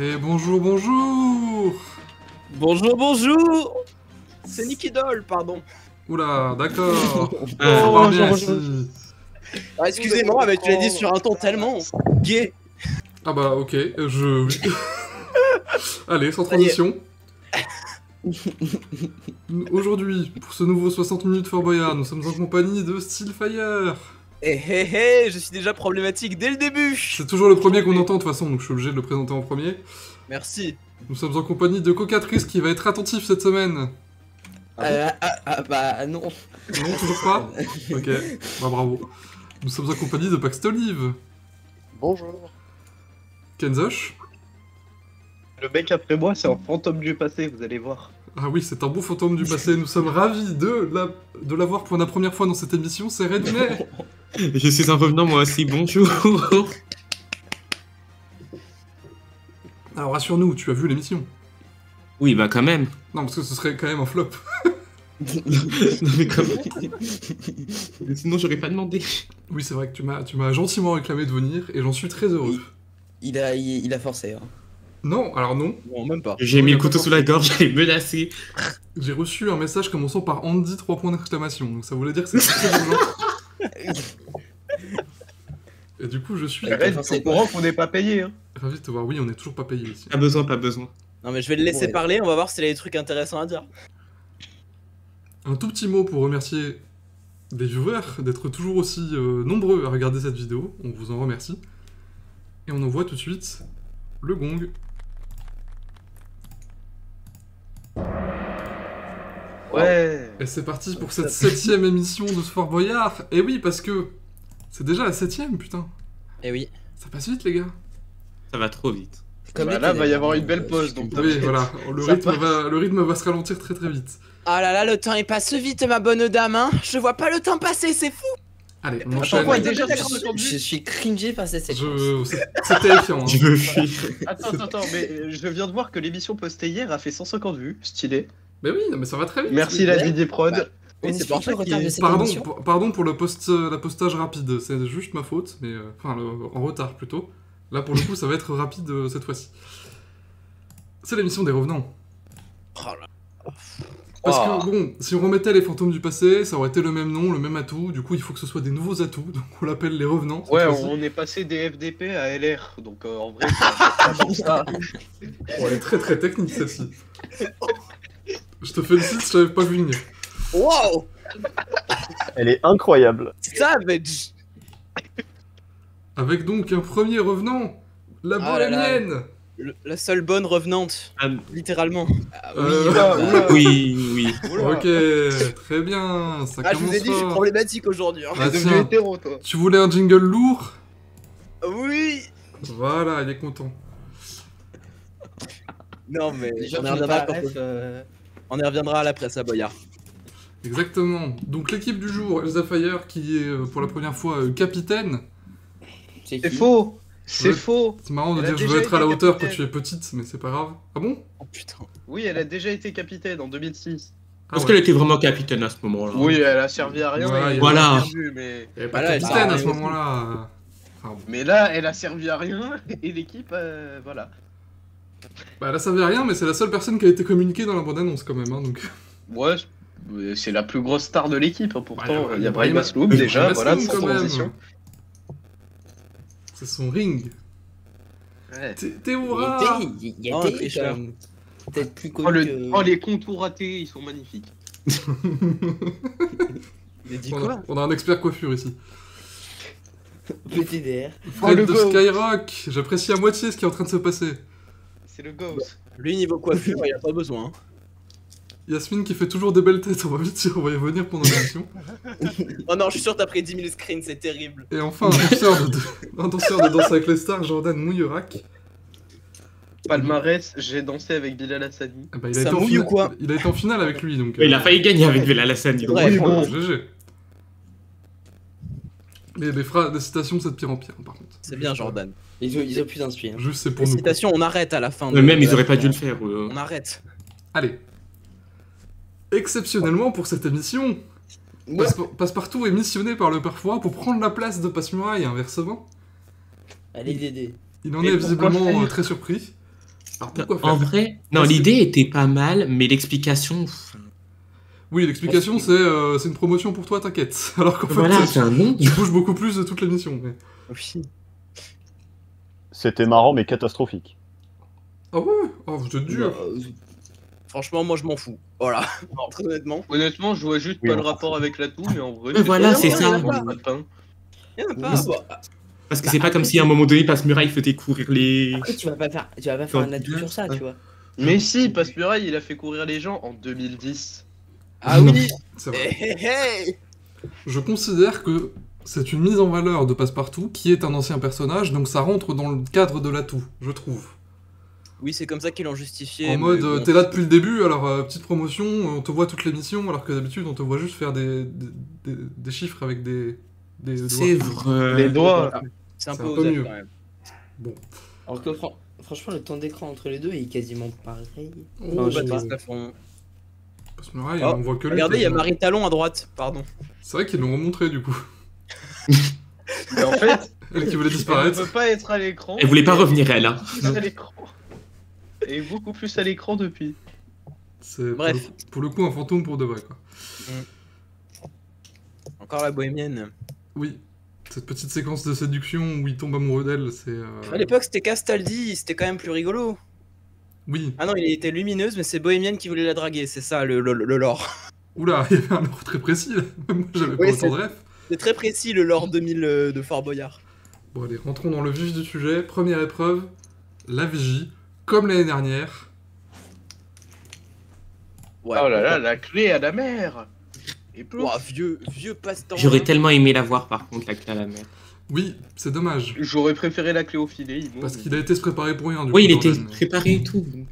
Et bonjour, bonjour. Bonjour, bonjour. C'est Nicky Doll, pardon. Oula, d'accord. Ah, On parle bien bonjour, ici. Ah, excusez-moi, mais tu l'as dit sur un ton tellement gay. Ah bah ok, oui. Allez, sans Ça y est. transition. Aujourd'hui, pour ce nouveau 60 minutes Fort Boyard, nous sommes en compagnie de Steelfire. Je suis déjà problématique dès le début. C'est toujours le premier qu'on entend de toute façon, donc je suis obligé de le présenter en premier. Merci. Nous sommes en compagnie de Cocatrice qui va être attentif cette semaine. bah non. Non, toujours pas. Ok, bah bravo. Nous sommes en compagnie de Pax Olive. Bonjour. Kenzosh. Le mec après moi, c'est un fantôme du passé, vous allez voir. Ah oui, c'est un beau fantôme du passé. Nous sommes ravis de l'avoir pour la première fois dans cette émission. C'est Redney. Je suis un revenant moi aussi, bonjour. Alors rassure-nous, tu as vu l'émission? Oui, bah quand même. Non, parce que ce serait quand même un flop. Non mais quand même. Sinon j'aurais pas demandé. Oui, c'est vrai que tu m'as gentiment réclamé de venir et j'en suis très heureux. Il a forcé. Hein. Non, alors non. Non, même pas. J'ai mis le couteau sous la gorge, j'ai menacé. J'ai reçu un message commençant par Andy 3 points d'exclamation. Donc ça voulait dire que c'est très urgent. Et du coup, je suis Red, c'est au courant qu'on n'est pas payé. Hein. ravi de te voir. Oui, on n'est toujours pas payé ici. Pas besoin, pas besoin. Non, mais je vais le laisser parler, on va voir s'il a des trucs intéressants à dire. Un tout petit mot pour remercier des viewers d'être toujours aussi nombreux à regarder cette vidéo. On vous en remercie. Et on envoie tout de suite le gong. Ouais. Et c'est parti pour cette 7ème émission de Fort Boyard. Et oui, parce que c'est déjà la 7ème, putain. Eh oui. Ça passe vite, les gars. Ça va trop vite. Comme Bah les là, télés. va y avoir une belle pause, donc Oui, voilà. Ça Le rythme va se ralentir très très vite. Ah là là, le temps il passe vite, ma bonne dame, hein. Je vois pas le temps passer, c'est fou. Allez, on Attends, enchaîne. quoi, déjà 150 Je vues. suis cringé par cette séquence. C'est terrifiant. Hein. Je me fuis. Attends, mais je viens de voir que l'émission postée hier a fait 150 vues, stylé. Mais oui, non, mais ça va très vite. Merci la Ouais. Didier Prod. Bah, Oui, On c'est explique pour ça le retard qu'il- de cette Pardon, émission. pardon pour la postage rapide, c'est juste ma faute, mais en retard plutôt. Là pour le coup ça va être rapide cette fois-ci. C'est l'émission des revenants. Oh là. Parce Oh. que bon, si on remettait les fantômes du passé, ça aurait été le même nom, le même atout, du coup il faut que ce soit des nouveaux atouts, donc on l'appelle les revenants. cette Ouais, fois-ci. on est passé des FDP à LR, donc en vrai, c'est pas ça. Oh, elle est très très technique celle-ci. Je te félicite, je l'avais pas vu venir. Wow. Elle est incroyable. Savage. Avec donc un premier revenant, la Ah là là. bohémienne. La seule bonne revenante, Ah, littéralement. Euh, oui, oui. Ok, très bien, ça Ah, je commence vous ai dit, je suis fort. problématique aujourd'hui. Hein. Ah, T'es devenu tiens. hétéro, toi. Tu voulais un jingle lourd? Oui. Voilà, il est content. Non, mais Déjà, on y tu n'as reviendra pas la quand ref, on y reviendra à la presse à Boyard. Exactement. Donc l'équipe du jour, Elsa Fire, qui est pour la première fois capitaine. C'est C'est qui faux. C'est Ouais. faux. C'est marrant de Elle a dire je veux déjà être à la été hauteur quand capitaine. tu es petite, mais c'est pas grave. Ah bon? Oh putain. Oui, elle a déjà été capitaine en 2006. Ah Est-ce ouais. qu'elle était vraiment capitaine à ce moment-là? Oui, elle a servi à rien. Ouais, et voilà. elle a perdu, mais... Elle est pas Voilà, elle capitaine à s'est ce moment-là. Enfin, bon. mais là, elle a servi à rien et l'équipe, voilà. Bah elle savait rien, mais c'est la seule personne qui a été communiquée dans la bande-annonce quand même. Hein, donc. Ouais, c'est la plus grosse star de l'équipe. Hein, pourtant, Ouais, il y a Brahim Brahim Asloum déjà, Brahim voilà, Asloum, sans quand même. transition. C'est son ring. Ouais. Théoura. Il y a Oh, été tricheur. quand même. Peut-être plus Oh, connu que... oh, les contours ratés, ils sont magnifiques. Il a dit on, quoi a, on a un expert coiffure ici. Petit DR. Fred le de go. Skyrock. J'apprécie à moitié ce qui est en train de se passer. C'est le ghost. Lui, niveau coiffure, il a pas besoin. Hein. Yasmine qui fait toujours des belles têtes, on va vite on va y revenir pendant l'émission. Oh non, je suis sûr t'as pris 10 000 screens, c'est terrible. Et enfin, un danseur de Danse avec les stars, Jordan Mouillerac. Palmarès, j'ai dansé avec Bilal Hassani. Ah bah, Ça mouille ou quoi? Il a été en finale avec lui, donc... Il a failli gagner avec Vela Lassani. Ouais, oui, bon. GG. Mais des citations, c'est de pire en pire, par contre. C'est bien, Jordan. Ils ont plus d'inspiration. Juste, c'est pour Les nous. citations, on arrête à la fin. Même ils auraient pas dû le faire. On arrête. Allez. Exceptionnellement pour cette émission, Ouais. Passepartout est missionné par le Père Fouras pour prendre la place de Passe-Muraille, inversement. Allez, Dédé. Il en Et est pourquoi visiblement faire très surpris. Alors pourquoi faire En vrai, non, Parce que- l'idée était pas mal, mais l'explication. Oui, l'explication c'est une promotion pour toi, t'inquiète. Alors qu'en fait, Voilà, c'est un nom. tu bouges beaucoup plus de toute l'émission. Mais... Oui. C'était marrant, mais catastrophique. Ah ouais. Oh, vous êtes dur. Franchement, moi je m'en fous. Voilà, très honnêtement. Honnêtement, je vois juste Oui, pas le on rapport avec l'atout, mais en vrai. Mais voilà, c'est c'est pas ça. grave, pas de pain. Il y en a Oui, pas. bah, Parce que c'est pas comme si à un moment donné, Passe-Muraille faisait courir les. après, tu vas pas faire un atout sur ça, tu vois. Mais si, Passe-Muraille, il a fait courir les gens en 2010. Ah oui. C'est vrai. Hey, hey, hey. Je considère que c'est une mise en valeur de Passepartout qui est un ancien personnage, donc ça rentre dans le cadre de l'atout, je trouve. Oui, c'est comme ça qu'ils l'ont justifié. En mais mode, bon. t'es là depuis le début, alors petite promotion, on te voit toutes les missions, alors que d'habitude on te voit juste faire des chiffres avec des C'est doigts. vrai. Les doigts. C'est un c'est peu un peu osé mieux. quand même. Bon. Alors que franchement, le temps d'écran entre les deux est quasiment pareil. Oh, Non, je sais Baptiste pas. Lafont. Passe-Muraille, Oh, on voit que lui. Regardez, il y a quasiment. Marie Talon à droite, pardon. C'est vrai qu'ils l'ont remontré du coup. Et en fait, Elle qui voulait elle ne disparaître. peut pas être à l'écran. Elle voulait pas revenir, elle. Hein. Plus à l'écran. Et beaucoup plus à l'écran depuis. C'est Bref. pour le coup un fantôme pour de vrai quoi. Encore la bohémienne. Oui. Cette petite séquence de séduction où il tombe amoureux d'elle, c'est. À l'époque, c'était Castaldi, c'était quand même plus rigolo. Oui. Ah non, il était lumineuse, mais c'est Bohémienne qui voulait la draguer, c'est ça le lore. Oula, il y avait un ordre très précis là. Moi j'avais pas Oui, autant de ref. C'est très précis le lore 2000 de Fort Boyard. Bon allez, rentrons dans le vif du sujet. Première épreuve, la vigie, comme l'année dernière. Ouais. Oh là là, la clé à la mer. Et plus. Ouah, vieux passe-temps. J'aurais hein. tellement aimé la voir, par contre, la clé à la mer. Oui, c'est dommage. J'aurais préféré la clé au filet. Imo, Parce mais- qu'il a été se préparer pour rien du Oui, coup. il était Jordan. préparé et tout. donc,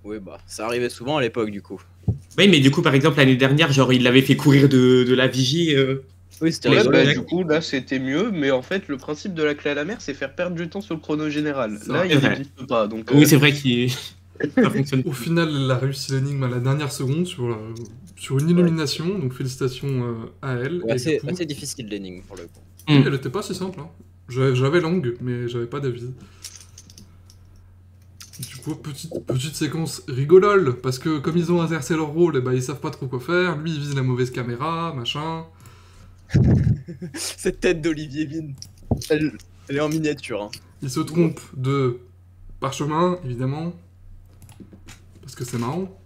Oui, bah, ça arrivait souvent à l'époque du coup. Oui, mais du coup, par exemple, l'année dernière, genre, il l'avait fait courir de la vigie. Oui, c'était Ouais, rigolo. bah, du coup, là, c'était mieux, mais en fait, le principe de la clé à la mer, c'est faire perdre du temps sur le chrono général. C'est Là, vrai. il Ouais. n'existe pas, donc... Oui, c'est vrai qu'il. Ça fonctionne. Au final, elle a réussi l'énigme à la dernière seconde sur une illumination, donc félicitations à elle. Ouais, Et assez, du coup, assez difficile l'énigme pour le coup. oui, elle était pas si simple. Hein. J'avais langue, mais j'avais pas d'avis. Du coup, petite séquence rigolole, parce que comme ils ont inversé leur rôle, et bah, ils savent pas trop quoi faire. Lui, il vise la mauvaise caméra, machin. Cette tête d'Olivier Mine, elle est en miniature. Hein. Il se trompe de parchemin, évidemment. Parce que c'est marrant.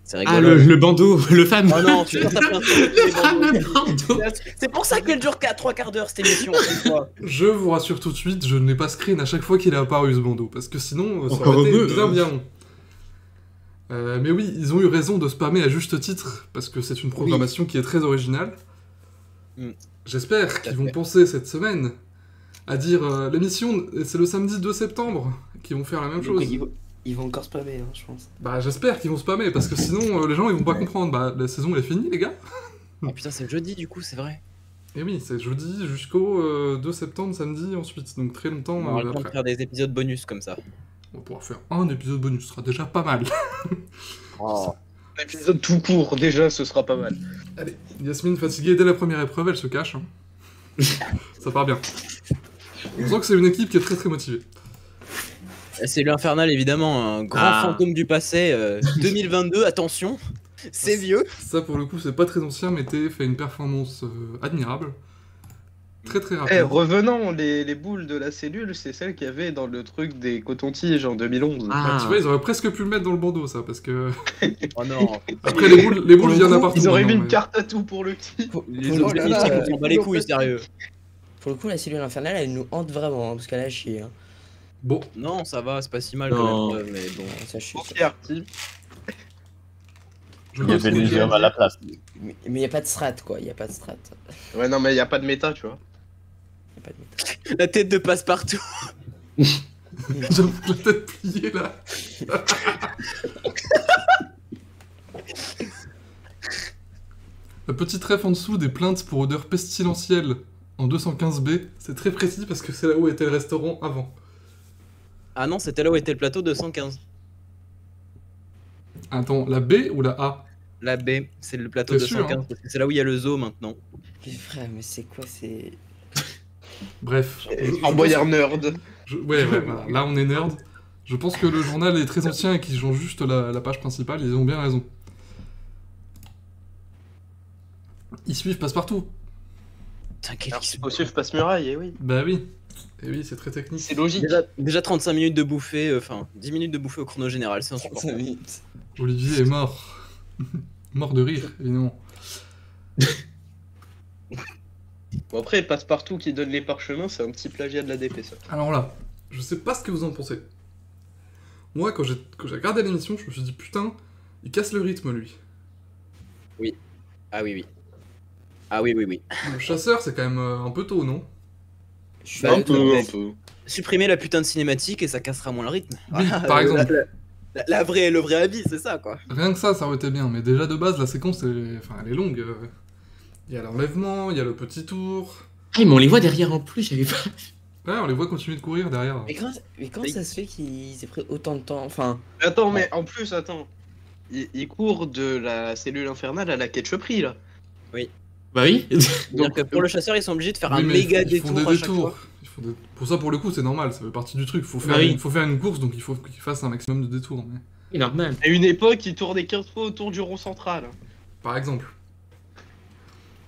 C'est Ah, rigolo. le bandeau, le femme. Oh non, tu ça fait un peu les bandeaux. Le bandeau. C'est pour ça qu'elle dure 3 quarts d'heure cette émission à chaque fois. Je vous rassure tout de suite, je n'ai pas screen à chaque fois qu'il est apparu ce bandeau, parce que sinon, ça Encore aurait été heureux, bien hein. bien long. Mais oui, ils ont eu raison de spammer à juste titre, parce que c'est une programmation qui est très originale. Mm. J'espère qu'ils à vont fait. penser cette semaine à dire l'émission, c'est le samedi 2 septembre, qu'ils vont faire la même chose. Ils vont encore spammer, hein, je pense. Bah j'espère qu'ils vont spammer, parce que sinon les gens ils vont pas comprendre. Bah la saison elle est finie les gars. Oh putain, c'est jeudi du coup, c'est vrai. Et oui, c'est jeudi jusqu'au 2 septembre, samedi ensuite, donc très longtemps On aura le temps de après. faire des épisodes bonus comme ça. On va pouvoir faire un épisode bonus, ce sera déjà pas mal. Oh. Un épisode tout court, déjà, ce sera pas mal. Allez, Yasmine fatiguée dès la première épreuve, elle se cache. Hein. Ça part bien. On sent que c'est une équipe qui est très très motivée. C'est l'infernal évidemment, un grand Ah. fantôme du passé. 2022, attention, c'est vieux. Ça pour le coup c'est pas très ancien, mais T fait une performance admirable. Très très rapide. Eh, revenons, les boules de la cellule, c'est celles qu'il y avait dans le truc des cotons-tiges en 2011. Bah, Ah. tu vois, ils auraient presque pu le mettre dans le bandeau ça, parce que... Oh non. Après les boules il y en a partout. Ils auraient mis maintenant, une mais- carte à tout pour le type. Les Oh autres là là, on s'en bat les couilles, sérieux. Pour le coup, la cellule infernale, elle nous hante vraiment, hein, parce qu'elle a chier. Hein. Bon, Non, ça va, c'est pas si mal Non. quand même, mais bon. Ça chie. ça. Fier type. je Il y avait l'usure à la place. Mais y a pas de strat, quoi. Y a pas de strat. Ouais, non, mais y a pas de méta, tu vois. Y a pas de méta. La tête de passe-partout. j'avoue que la tête pliée là. La petite ref en dessous des plaintes pour odeur pestilentielle en 215B, c'est très précis parce que c'est là où était le restaurant avant. Ah non, c'était là où était le plateau 215. Attends, la B ou la A? La B, c'est le plateau T'es sûr, 215, hein parce que c'est là où il y a le zoo maintenant. Mais frère, mais c'est quoi, c'est... Bref. En boyard nerd. Ouais, voilà. Là on est nerd. Je pense que le journal est très ancien et qu'ils changent juste la page principale, ils ont bien raison. Ils suivent Passepartout. Putain, quel Alors, il faut suivre Passe-Muraille, eh oui. Bah oui. Et oui, c'est très technique. C'est logique. Déjà 35 minutes de bouffée, enfin 10 minutes de bouffée au chrono général, c'est insupportable. Olivier est mort. Mort de rire, évidemment. Bon, après, Passe-Partout qui donne les parchemins, c'est un petit plagiat de la DP, ça. Alors là, je sais pas ce que vous en pensez. Moi, quand j'ai regardé l'émission, je me suis dit, putain, il casse le rythme, lui. Ah oui, oui. Ah oui, oui, oui. Le chasseur, c'est quand même un peu tôt, non? Je suis Bah, avec toi. un peu. Supprimer la putain de cinématique et ça cassera moins le rythme. Oui, Voilà, par exemple. Le vrai avis, c'est ça, quoi. Rien que ça aurait été bien, mais déjà de base, la séquence, elle est longue. Il y a l'enlèvement, il y a le petit tour. Ah, mais on les voit derrière en plus, j'avais pas. Ouais, on les voit continuer de courir derrière. Mais comment ça se fait qu'ils aient pris autant de temps? Enfin, Attends, mais en plus, attends. Il court de la cellule infernale à la ketchuperie, là. Bah oui. Donc pour le chasseur, ils sont obligés de faire Oui, un mais méga ils font détour des à chaque fois. détours. Pour ça, pour le coup, c'est normal, ça fait partie du truc. Faut faire, Bah oui. faut faire une course, donc il faut qu'ils fassent un maximum de détours. Mais... C'est normal. À une époque, il tournait 15 fois autour du rond central. Par exemple,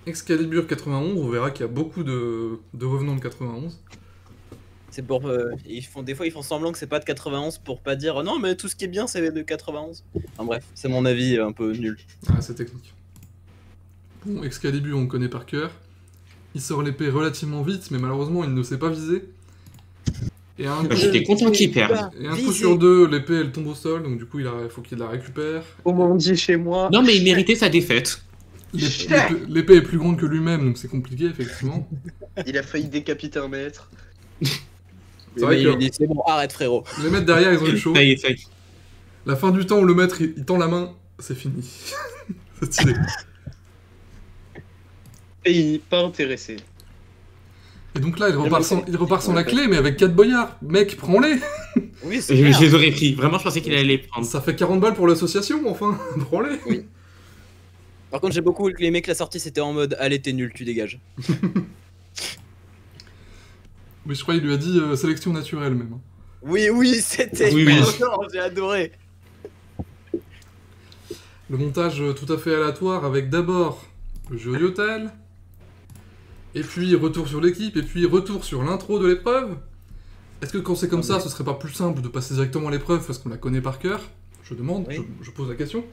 Excalibur 91, on verra qu'il y a beaucoup de revenants de 91. C'est pour des fois ils font semblant que c'est pas de 91 pour pas dire non mais tout ce qui est bien c'est de 91. Enfin bref, c'est mon avis un peu nul. Ah, c'est technique. Bon, Excalibur, on le connaît par cœur. Il sort l'épée relativement vite, mais malheureusement, il ne sait pas viser. Et un Bah, coup, j'étais content qu'il perde. et un coup sur deux, l'épée, elle tombe au sol, donc du coup, il faut qu'il la récupère. Comme on dit chez moi. Non, mais il méritait sa défaite. L'épée est plus grande que lui-même, donc c'est compliqué, effectivement. Il a failli décapiter un maître. C'est vrai Mais que il dit c'est bon, arrête frérot. les mecs derrière, ils ont eu chaud. Ça y est, ça y est. La fin du temps où le maître, il tend la main, c'est fini. C'est stylé. Et il n'est pas intéressé. Et donc là, il repart sans la clé, mais avec 4 boyards. Mec, prends-les. Oui, c'est Je clair. les aurais pris. Vraiment, je pensais qu'il allait les prendre. Ça fait 40 balles pour l'association, enfin. Prends-les. Oui. Par contre, j'ai beaucoup aimé que la sortie c'était en mode allez t'es nul, tu dégages. Mais je crois qu'il lui a dit sélection naturelle, même. Oui, oui, c'était. Oui, oui. Non, j'ai adoré. Le montage tout à fait aléatoire avec d'abord le jury hôtel, et puis retour sur l'équipe, et puis retour sur l'intro de l'épreuve. Est-ce que quand c'est comme ça, ce serait pas plus simple de passer directement à l'épreuve parce qu'on la connaît par cœur? Je demande, Oui. je pose la question.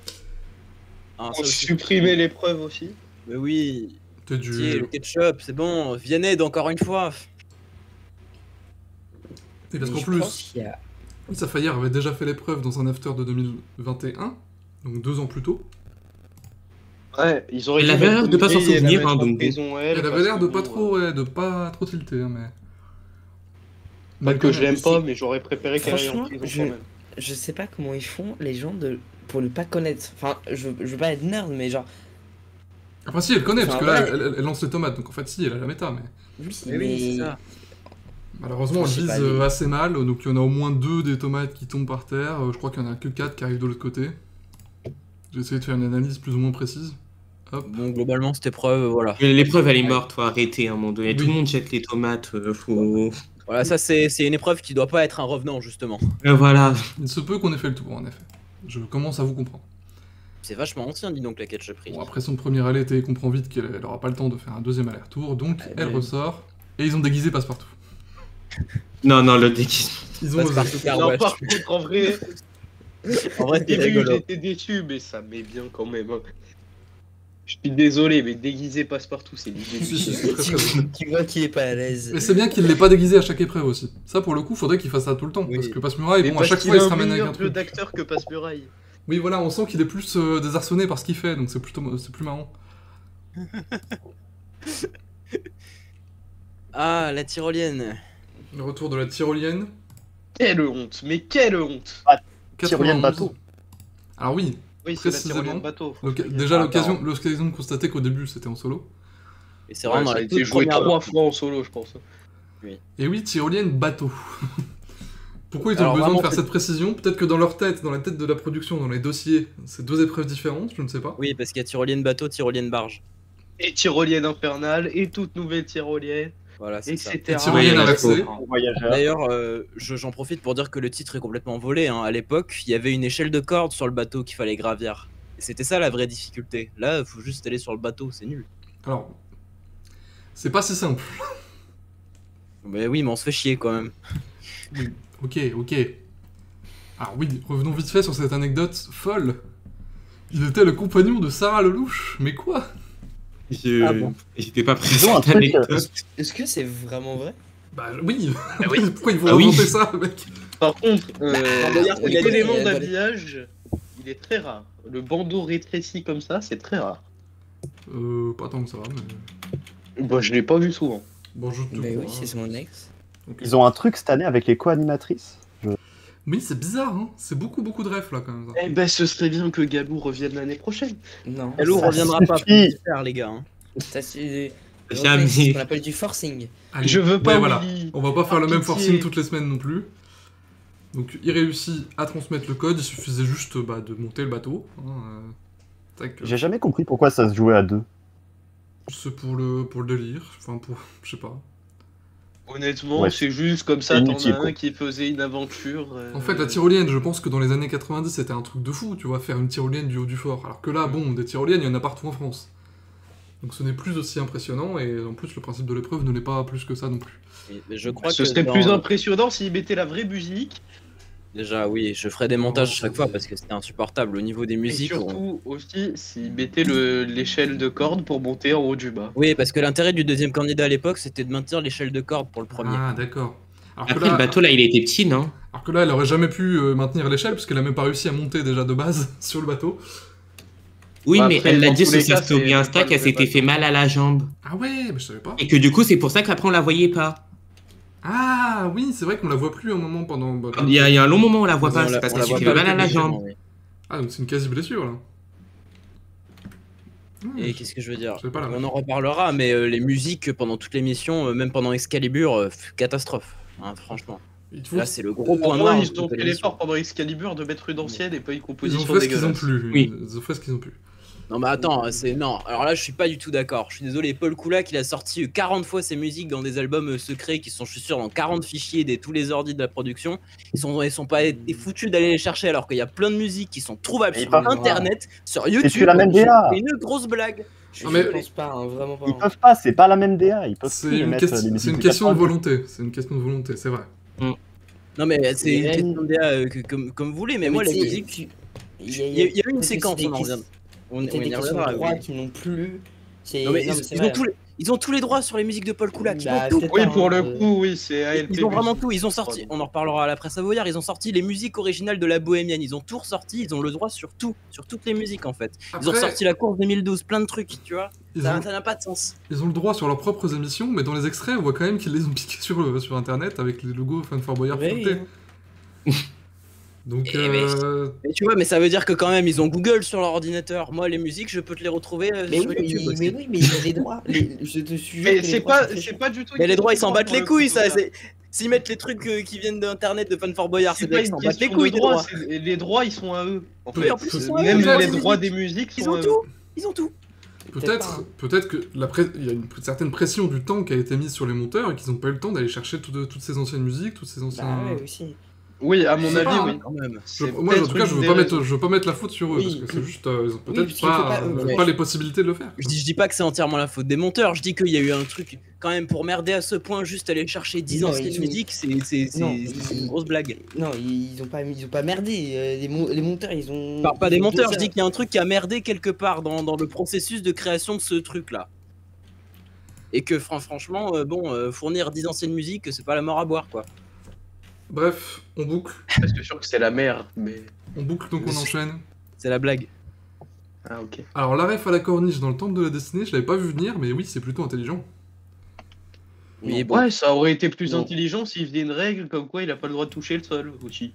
Ah, On supprimer l'épreuve aussi. Mais oui. T'es Tiens, du... le ketchup, c'est bon. Vianney encore une fois. Et parce mais qu'en je plus, pense qu'il y a- Issa Fayer avait déjà fait l'épreuve dans un after de 2021, donc 2 ans plus tôt. Ouais, ils auraient Elle dû avait l'air mettre de pas s'en Olivier et la souvenir, mettre hein, en donc. prison, Elle avait parce l'air de que pas bon, trop, ouais, de pas trop tilter, hein, mais... Pas que je l'aime Mais pas, c'est- mais j'aurais préféré qu'elle aille en Franchement, prison quand même. je sais pas comment ils font les gens pour ne pas connaître. Enfin, je veux pas être nerd, mais genre. Enfin si, elle connaît, parce Enfin, que là, ouais. elle lance les tomates, donc en fait si, elle a la méta, mais... Oui, Mais oui, c'est ça. Malheureusement, Je elle sais vise pas, les- assez mal, donc il y en a au moins 2 des tomates qui tombent par terre, je crois qu'il y en a que 4 qui arrivent de l'autre côté. J'ai essayé de faire une analyse plus ou moins précise. Hop. Bon, globalement, cette épreuve, voilà. Mais l'épreuve, elle est morte, faut arrêter à un moment donné. Tout Oui. le monde jette les tomates, faut. Voilà, ça, c'est une épreuve qui doit pas être un revenant, justement. Voilà. Il se peut qu'on ait fait le tour, en effet. Je commence à vous comprendre. C'est vachement ancien, dis donc, la ketchuperie. Bon, après son premier aller, il comprend vite qu'elle aura pas le temps de faire un deuxième aller-retour, donc Ah, elle mais- ressort, et ils ont déguisé Passepartout. Non, non, le déguisement. Ils ont Passe osé. partout, car Non, ouais, par contre, en vrai, en vrai, au c'est début, rigolo. j'étais déçu, mais ça met bien quand même. Hein. Je suis désolé, mais déguisé Passe-Partout, c'est l'idée Si, du si, siècle. c'est très, très bien. Tu vois qu'il est pas à l'aise. Mais c'est bien qu'il l'ait pas déguisé à chaque épreuve aussi. Ça, pour le coup, faudrait qu'il fasse ça tout le temps, Oui. parce que Passe-Muraille, Mais bon, à parce chaque qu'il fois, il a se un ramène avec un meilleur jeu truc. d'acteur que Passe-Muraille. Oui, voilà, on sent qu'il est plus désarçonné par ce qu'il fait, donc c'est plus marrant. Ah, la tyrolienne. Le retour de la tyrolienne. Quelle honte, mais quelle honte. Tyrolienne 91. bateau. Alors oui, Oui, c'est la Précisément. tyrolienne bateau. déjà Ah, l'occasion de constater qu'au début, c'était en solo. Et c'est Ouais, vraiment ça dans a la été toute joué première 3 fois en solo, je pense. Et oui, tyrolienne bateau. Pourquoi ils ont Alors, besoin de vraiment, faire c'est- cette précision? Peut-être que dans leur tête, dans la tête de la production, dans les dossiers, c'est 2 épreuves différentes, je ne sais pas. Oui, parce qu'il y a tyrolienne bateau, tyrolienne barge. Et tyrolienne infernale, et toute nouvelle tyrolienne. Voilà, c'est ça. etc. Tyrolienne inversée. Pour voyageurs. D'ailleurs, j'en profite pour dire que le titre est complètement volé. Hein. À l'époque, il y avait une échelle de corde sur le bateau qu'il fallait gravir. Et c'était ça la vraie difficulté. Là, il faut juste aller sur le bateau, c'est nul. Alors, c'est pas si simple. Mais oui, mais on se fait chier quand même. Ok. Alors oui, revenons vite fait sur cette anecdote folle. Il était le compagnon de Sarah Lelouch, mais quoi? Ah bon. J'étais pas Ils ont présent un à truc, l'anecdote. Est-ce que c'est vraiment vrai? Bah oui, oui. Pourquoi ils vont Ah oui. inventer ça, mec? Par contre, d'ailleurs, il a dit- l'élément il a- d'habillage, il est très rare. Le bandeau rétréci comme ça, c'est très rare. Pas tant que ça, mais... Bah, je l'ai pas vu souvent. Bon, je te Mais oui, crois. c'est son ex. Ok. Ils ont un truc cette année avec les co-animatrices. Oui, c'est bizarre, hein. C'est beaucoup de refs, là, quand même. Ça. Eh ben, ce serait bien que Galou revienne l'année prochaine. Non. Hello Ça reviendra pas suffit. pour faire les gars. Hein. Ça, c'est Jamais. ce qu'on appelle du forcing. Allez, Je veux pas ouais, voilà. Willy. On va pas faire le même Pitié. forcing toutes les semaines non plus. Donc, il réussit à transmettre le code, il suffisait juste de monter le bateau. Hein, tac, J'ai jamais compris pourquoi ça se jouait à deux. c'est pour le délire, enfin, je sais pas. Honnêtement, Ouais. c'est juste comme ça, C'est t'en inutile, as quoi. un qui faisait une aventure. En fait, la tyrolienne, je pense que dans les années 90, c'était un truc de fou, tu vois, faire une tyrolienne du haut du fort. Alors que là, bon, des tyroliennes, il y en a partout en France. Donc ce n'est plus aussi impressionnant, et en plus, le principe de l'épreuve ne l'est pas plus que ça non plus. Mais je crois Ce que serait dans- plus impressionnant s'ils mettaient la vraie musique. Déjà, oui, je ferai des montages chaque fois parce que c'était insupportable au niveau des Et musiques. surtout aussi s'ils mettaient l'échelle de corde pour monter en haut du bas. Oui, parce que l'intérêt du deuxième candidat à l'époque, c'était de maintenir l'échelle de corde pour le premier. Ah, d'accord. Alors que, Après, là, le bateau, là, il était petit, non? alors que là, elle aurait jamais pu maintenir l'échelle, parce qu'elle a même pas réussi à monter déjà de base sur le bateau. Oui, Bah, mais après, elle l'a dans dit tous sur les sa cas, story c'est Insta pas qu'elle le s'était bateau. fait mal à la jambe. Ah ouais, mais je savais pas. Et que du coup, c'est pour ça qu'après, on la voyait pas. Ah oui, c'est vrai qu'on la voit plus un moment pendant... Il y a un long moment où on la voit On pas, la- c'est parce on la qu'elle voit s'est pas fait mal à la publiquement, jambe. oui. Ah, donc c'est une quasi-blessure, là. Et qu'est-ce que je veux dire? Je sais pas, là. On en reparlera, mais les musiques pendant toute l'émission, même pendant Excalibur, catastrophe. Hein, franchement. Il faut- Là, c'est le gros Au point moins, noir. ils de ont toute fait l'émission. l'effort pendant Excalibur de mettre une ancienne et pas une Ils ont composition fait ce qu'ils ont dégueulasse. pu. Oui. Ils ont fait ce qu'ils ont pu. Non, mais attends, c'est. Non, alors là, je suis pas du tout d'accord. Je suis désolé, Paul Koulak, il a sorti 40 fois ses musiques dans des albums secrets qui sont, je suis sûr, dans 40 fichiers des tous les ordis de la production. Ils sont pas été foutus d'aller les chercher alors qu'il y a plein de musiques qui sont trouvables Mais sur pas- internet, sur C'est YouTube. plus la même DA. C'est une grosse blague. Je Ah, mais- pense pas, hein, vraiment pas. Ils hein. peuvent pas, c'est pas la même DA. Ils peuvent C'est plus les une, mettre question- les c'est musiques une de question de 90. volonté. C'est une question de volonté, c'est vrai. Non, mais c'est une Mais question de DA comme vous voulez, mais moi, tu les sais, musiques. il Il y a eu une peut-être séquence, des on en questions- revient. On peut-être y des questions reviendra, de droit oui. qui n'ont plus. C'est- Non, mais non, ils, c'est ils vrai. ont tous les droits sur les musiques de Paul Koulak. Ils Bah, ont tout. peut-être Oui, pas, pour hein, le coup, oui, c'est ALP. Ils ont vraiment musique. tout, ils ont sorti, on en reparlera à la presse Savoyard, ils ont sorti les musiques originales de la Bohémienne, ils ont tout ressorti, ils ont le droit sur tout, sur toutes les musiques en fait. Ils ont Après, ressorti la course 2012, plein de trucs, tu vois, ils ça ont, ça n'a pas de sens. ils ont le droit sur leurs propres émissions, mais dans les extraits, on voit quand même qu'ils les ont piqués sur internet avec les logos Fan for Boyard Oui, floutés. Donc, Eh, mais tu vois, mais ça veut dire que quand même ils ont Google sur leur ordinateur. Moi les musiques, je peux te les retrouver Mais sur oui, YouTube aussi. mais oui, mais il y a des droits. Je te suis Mais c'est pas du tout. Mais les droits ils question s'en de battent pour les le couilles, coup, ça. ça. S'ils mettent les trucs qui viennent d'internet de Fan for Boyard, C'est c'est pas bien qu'ils une s'en battent les question couilles de des droit, droits. les droits ils sont à eux. En Oui, fait. en plus, ils sont Même à eux, les les droits musiques. des musiques Ils sont ont à eux. tout, ils ont tout. peut-être que il y a une certaine pression du temps qui a été mise sur les monteurs et qu'ils n'ont pas eu le temps d'aller chercher toutes ces anciennes musiques, toutes ces anciens. Bah ouais, aussi. Oui, à mon Je sais avis, pas, oui. hein. Quand même. Moi, en tout cas, je veux pas mettre la faute sur eux, Oui. parce que c'est juste, ils ont Oui, peut-être parce qu'il faut pas- pas les possibilités de le faire. Je dis pas que c'est entièrement la faute des monteurs, je dis qu'il y a eu un truc quand même pour merder à ce point, juste aller chercher 10 Non, anciennes ils ont- musiques, c'est Non, une grosse blague. Non, ils ont pas merdé. Les monteurs, ils ont. Je parle pas ils des ont monteurs, deux je dis heures. qu'il y a un truc qui a merdé quelque part dans le processus de création de ce truc là. Et que franchement, fournir 10 anciennes musiques, c'est pas la mort à boire quoi. Bref, on boucle, C'est sûr que c'est la merde, mais. donc on enchaîne. C'est la blague. Ah, ok. Alors, la ref à la corniche dans le temple de la destinée, je l'avais pas vu venir, mais oui, c'est plutôt intelligent. Oui, bon. Ouais, ça aurait été plus Non. intelligent s'il faisait une règle comme quoi il a pas le droit de toucher le sol aussi.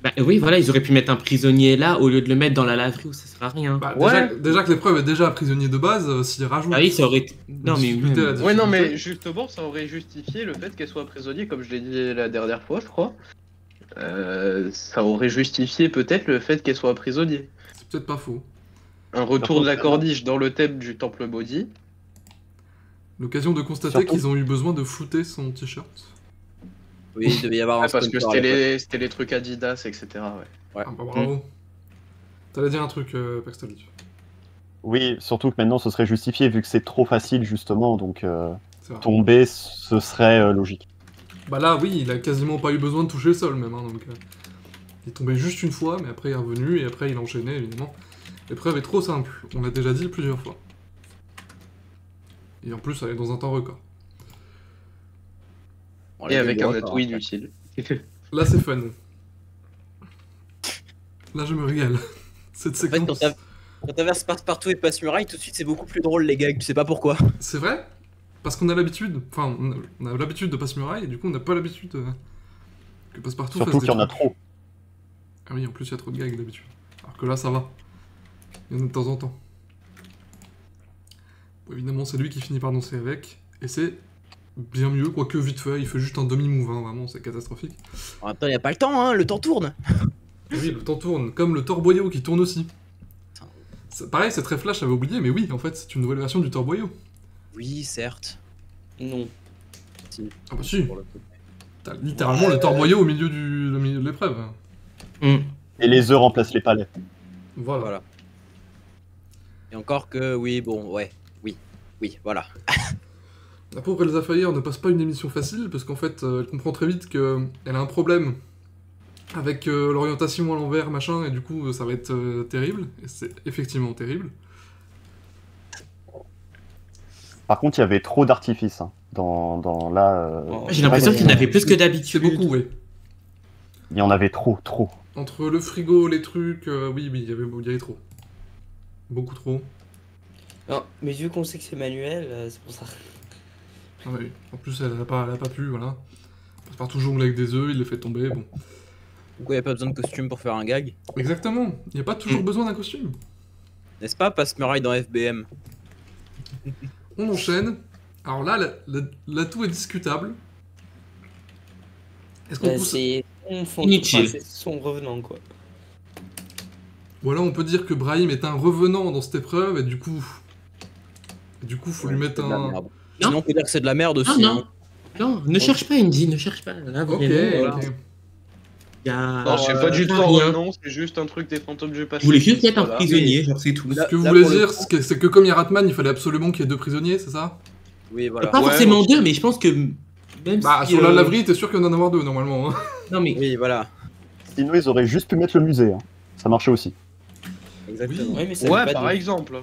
Bah oui, voilà, ils auraient pu mettre un prisonnier là au lieu de le mettre dans la laverie où ça sert à rien. Bah, Ouais. déjà que l'épreuve est déjà prisonnier de base, s'il rajoute. Ah oui, ça aurait été. Non, mais. difficulté à la Ouais, non, mais difficulté. justement, ça aurait justifié le fait qu'elle soit prisonnier, comme je l'ai dit la dernière fois, je crois. Ça aurait justifié peut-être le fait qu'elle soit prisonnier. C'est peut-être pas faux. Un retour de la corniche dans le thème du temple maudit. L'occasion de constater Surtout- qu'ils ont eu besoin de flouter son t-shirt. Oui, il devait y avoir un Ouais, parce que sponsor à l'époque. c'était les trucs Adidas, etc. Ouais. Ouais. Ah bah bravo. T'allais dire un truc, Paxtali. Oui, surtout que maintenant ce serait justifié vu que c'est trop facile justement, donc C'est vrai. tomber ce serait logique. Bah là, oui, il a quasiment pas eu besoin de toucher le sol même, hein, donc... il est tombé juste une fois, mais après il est revenu, et après il a enchaîné, évidemment. L'épreuve est trop simple, on l'a déjà dit plusieurs fois. Et en plus, elle est dans un temps record. On Et l'a avec vu un encore, atout hein. inutile. Là, c'est fun. Là, je me régale. Cette En fait, séquence... quand t'inverses passe-partout et passe-muraille, tout de suite c'est beaucoup plus drôle les gags, tu sais pas pourquoi. C'est vrai? Parce qu'on a l'habitude, enfin, on a l'habitude de passe-muraille, et du coup, on n'a pas l'habitude que passe-partout fasse Surtout des qu'il y en a trucs. trop. Ah oui, en plus, il y a trop de gags d'habitude. Alors que là, ça va. Il y en a de temps en temps. Bon, évidemment, c'est lui qui finit par danser avec, et c'est bien mieux, quoique vite fait, il fait juste un demi-move, hein, vraiment, c'est catastrophique. En même temps, y a pas le temps, hein, le temps tourne. Et oui, le temps tourne, comme le torboyau qui tourne aussi. Pareil, c'est très flash, j'avais oublié, mais oui, en fait, c'est une nouvelle version du torboyau. Oui, certes. Non. Ah bah si, Pour le coup. t'as littéralement le torboyau au milieu de l'épreuve. Hmm. Et les œufs remplacent les palais. Voilà. Voilà. Et encore que, oui, bon, ouais. Oui, voilà. La pauvre Elsa Fayer ne passe pas une émission facile, parce qu'en fait, elle comprend très vite qu'elle a un problème avec l'orientation à l'envers, machin, et du coup, ça va être terrible. Et c'est effectivement terrible. Par contre, il y avait trop d'artifices hein, dans là. J'ai l'impression qu'il y en avait plus que C'est d'habitude. beaucoup, oui. Il y en avait trop. Entre le frigo, les trucs, oui, il y avait trop. Beaucoup trop. Non, mais vu qu'on sait que c'est manuel, c'est pour ça. Ah oui. En plus, elle a pas pu, voilà. Elle part toujours avec des œufs, il les fait tomber, bon. Pourquoi y a pas besoin de costume pour faire un gag? Exactement, il n'y a pas toujours besoin d'un costume. N'est-ce pas, passe-muraille dans FBM? On enchaîne. Alors là, l'atout est discutable. Est-ce qu'on pousse... C'est son Inutile. c'est son revenant, quoi. Ou alors on peut dire que Brahim est un revenant dans cette épreuve, et du coup, faut lui mettre C'est de la un... merde. Sinon, on peut dire que c'est de la merde aussi. Ah non, hein. non, ne cherche pas Indy, ne cherche pas. Là, Ok, vraiment, ok. il y a... Non, c'est pas du tout rien. non, c'est juste un truc des fantômes du passé. Je voulais juste mettre un Voilà. prisonnier, genre c'est tout. Ce Là- que vous là, voulez pour le dire, coup- c'est que comme il y a Ratman, il fallait absolument qu'il y ait 2 prisonniers, c'est ça? Oui, voilà. Pas Ouais, forcément donc- deux, mais je pense que même Bah, si, sur la laverie, t'es sûr qu'il y en a avoir 2, normalement. Hein. Non mais Oui, voilà. Sinon, ils auraient juste pu mettre le musée. Hein. Ça marchait aussi. Exactement. Oui, mais ça Ouais, veut pas par dire- exemple.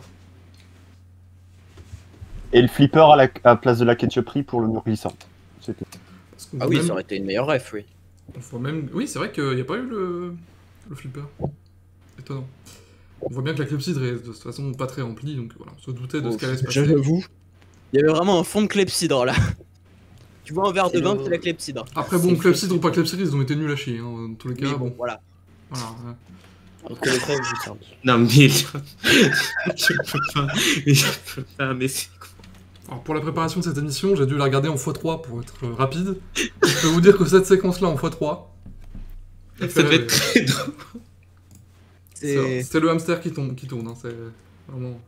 Et le flipper à la place de la ketchuperie pour le mur glissant. C'est tout. Parce qu'on Ah voit oui, même- ça aurait été une meilleure ref, oui. on voit même... Oui, c'est vrai qu'il n'y a pas eu le flipper. Étonnant. On voit bien que la clepsydre est de toute façon pas très remplie, donc voilà, on se doutait de ce qui allait se passer. J'avoue. Il y avait vraiment un fond de clepsydre là. Tu vois un verre de C'est vin, le- c'est la clepsydre. Après, bon, C'est clepsydre ou pas clepsydre, ils ont été nuls à chier, hein, dans tous les cas, Oui, bon. bon, voilà. Voilà, ouais. Alors que l'épreuve est simple. non mais je peux pas, mais c'est Alors, pour la préparation de cette émission, j'ai dû la regarder en x3 pour être rapide. Je peux vous dire que cette séquence-là en x3... ça devait être très drôle. C'est- C'était le hamster qui tourne, hein, c'est vraiment...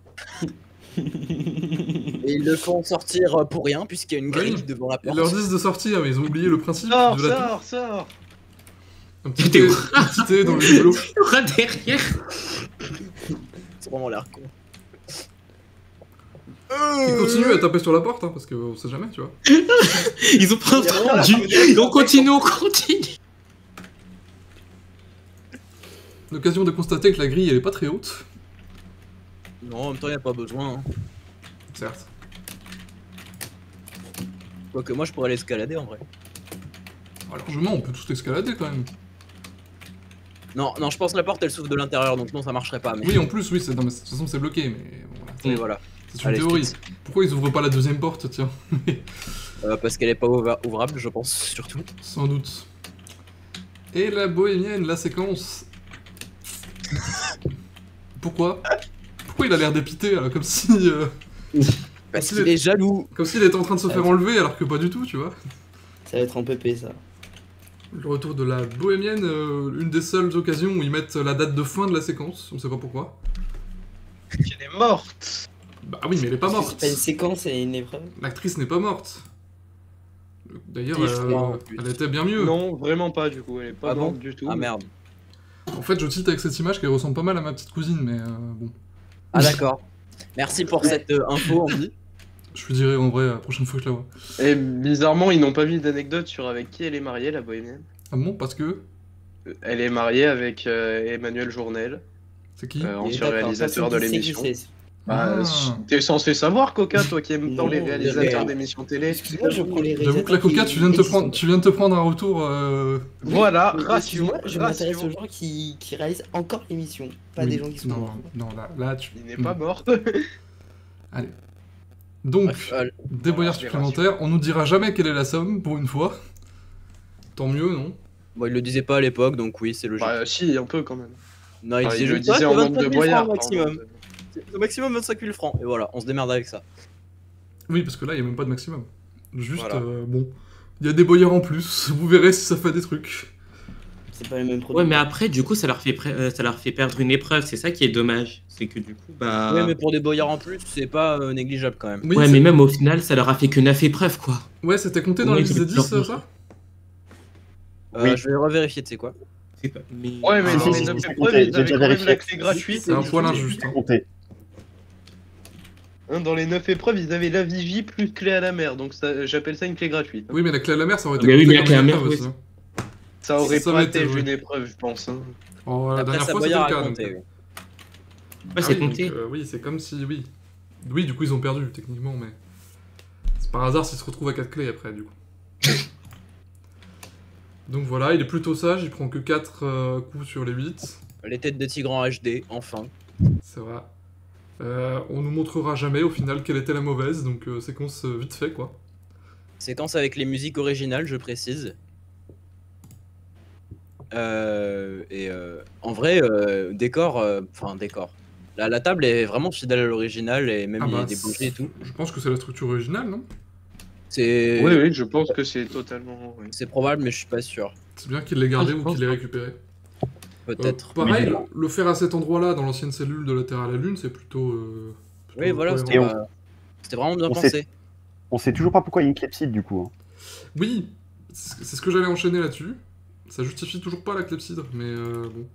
Et ils le font sortir pour rien, puisqu'il y a une grille Oui. devant la Ils porte. leur disent de sortir, mais ils ont oublié le principe Sors, de la... sors. Un petit thé dans le vélo. Il y aura derrière. C'est vraiment l'air con. Ils continuent à taper sur la porte, hein, parce qu'on sait jamais, tu vois. Ils ont pas entendu. On continue. L'occasion de constater que la grille, elle est pas très haute. Non, en même temps, il n'y a pas besoin. Hein. Certes. Quoique moi, je pourrais l'escalader en vrai. Alors, largement, on peut tous escalader quand même. Non, non, je pense que la porte elle s'ouvre de l'intérieur, donc non, ça marcherait pas. Mais... Oui, en plus, oui, non, mais de toute façon, c'est bloqué, mais bon, voilà. Oui, voilà. C'est une Allez, théorie. Stitch. Pourquoi ils ouvrent pas la deuxième porte, tiens? Parce qu'elle est pas ouvrable, je pense, surtout. Sans doute. Et la bohémienne, la séquence. Pourquoi il a l'air dépité, là, comme si... Parce Comme qu'il est jaloux. Comme s'il était en train de se faire enlever, alors que pas du tout, tu vois. Ça va être un PP ça. Le retour de la bohémienne, une des seules occasions où ils mettent la date de fin de la séquence, on sait pas pourquoi. Elle est morte. Bah oui, mais elle est pas Parce que morte. C'est pas une séquence et une épreuve. L'actrice n'est pas morte. D'ailleurs, Si, je crois, en plus. elle était bien mieux. Non, vraiment pas du coup, elle est pas Ah bon morte du tout. Ah merde. En fait, je cite avec cette image qu'elle ressemble pas mal à ma petite cousine, mais bon. Ah d'accord. Merci pour cette info, Andy. Je lui dirai en vrai la prochaine fois que je la vois. Et bizarrement, ils n'ont pas mis d'anecdote sur avec qui elle est mariée, la bohémienne. Ah bon, parce que. Elle est mariée avec Emmanuel Journel, C'est qui ancien réalisateur de l'émission. Ah. T'es censé savoir, Coca, toi qui aimes tant les Non, réalisateurs mais- d'émissions télé. Excuse-moi, je prends les J'avoue que la Coca, tu viens de te prendre un retour. Voilà, ratio. Excuse-moi, je m'intéresse aux gens qui réalisent encore l'émission, pas Oui, des gens qui sont non, morts. non, là, tu. Il n'est pas mort. Allez. Donc, Euh, des boyards je les supplémentaires. On nous dira jamais quelle est la somme, pour une fois. Tant mieux, non Bon, il le disait pas à l'époque, donc oui, c'est logique. Bah si, un peu quand même. Non, il Enfin, disait il le juste, ouais, disait c'est en nombre 25 de 000 boyards. francs pardon. maximum. C'est au maximum 25 000 francs. Et voilà, on se démerde avec ça. Oui, parce que là, il n'y a même pas de maximum. Juste, Voilà. bon. Il y a des boyards en plus. Vous verrez si ça fait des trucs. C'est pas le même produit. Ouais, mais après, du coup, ça leur fait perdre une épreuve. C'est ça qui est dommage. C'est que du coup, bah. Oui, mais pour des boyards en plus, c'est pas négligeable quand même. Oui, Ouais, c'est- mais même au final, ça leur a fait que 9 épreuves, quoi. Ouais, c'était compté dans Ouais, la liste ils des ont 10, leur- ça Oui. Je vais revérifier, tu sais quoi. C'est pas. Mais... Ouais, mais Ah, dans si, les si, 9 si, épreuves, j'ai ils avaient déjà quand même vérifié. la clé gratuite. C'est un poil injuste. Hein. Compté. Hein, dans les 9 épreuves, ils avaient la vigie plus clé à la mer, donc j'appelle ça une clé gratuite. Oui, mais la clé à la mer, ça aurait été Mais oui, compté mais la comme clé à une la mer, épreuve oui. aussi. Hein. Ça aurait Ça pas aurait été été joué. une épreuve, je pense. Hein. Oh, la Après, dernière ça fois, c'était boyard le à cas. compter. donc. Oui. Ouais, Ah c'est oui, compté. donc, oui, c'est comme si, oui. Oui, du coup, ils ont perdu, techniquement, mais... C'est par hasard s'ils se retrouvent à 4 clés, après, du coup. Donc voilà, il est plutôt sage, il prend que 4 coups sur les 8. Les têtes de tigre en HD, enfin. C'est vrai. On nous montrera jamais, au final, quelle était la mauvaise, donc séquence vite fait, quoi. Séquence avec les musiques originales, je précise. En vrai, décor, enfin décor. La table est vraiment fidèle à l'original et même Ah il y a bah, des bougies et tout. Je pense que c'est la structure originale, non C'est Oui, oui, je pense que c'est totalement. Oui. c'est probable, mais je suis pas sûr. C'est bien qu'il l'ait gardé Ah, je ou pense qu'il l'ait récupéré. Peut-être. Pareil, le faire à cet endroit-là, dans l'ancienne cellule de la Terre à la Lune, c'est plutôt Oui, voilà, cohérent. c'était Et on- c'était vraiment bien on sait- pensé. On sait toujours pas pourquoi il y a une clepsydre du coup. Hein. Oui, c'est ce que j'allais enchaîner là-dessus. Ça justifie toujours pas la clepsydre, mais bon.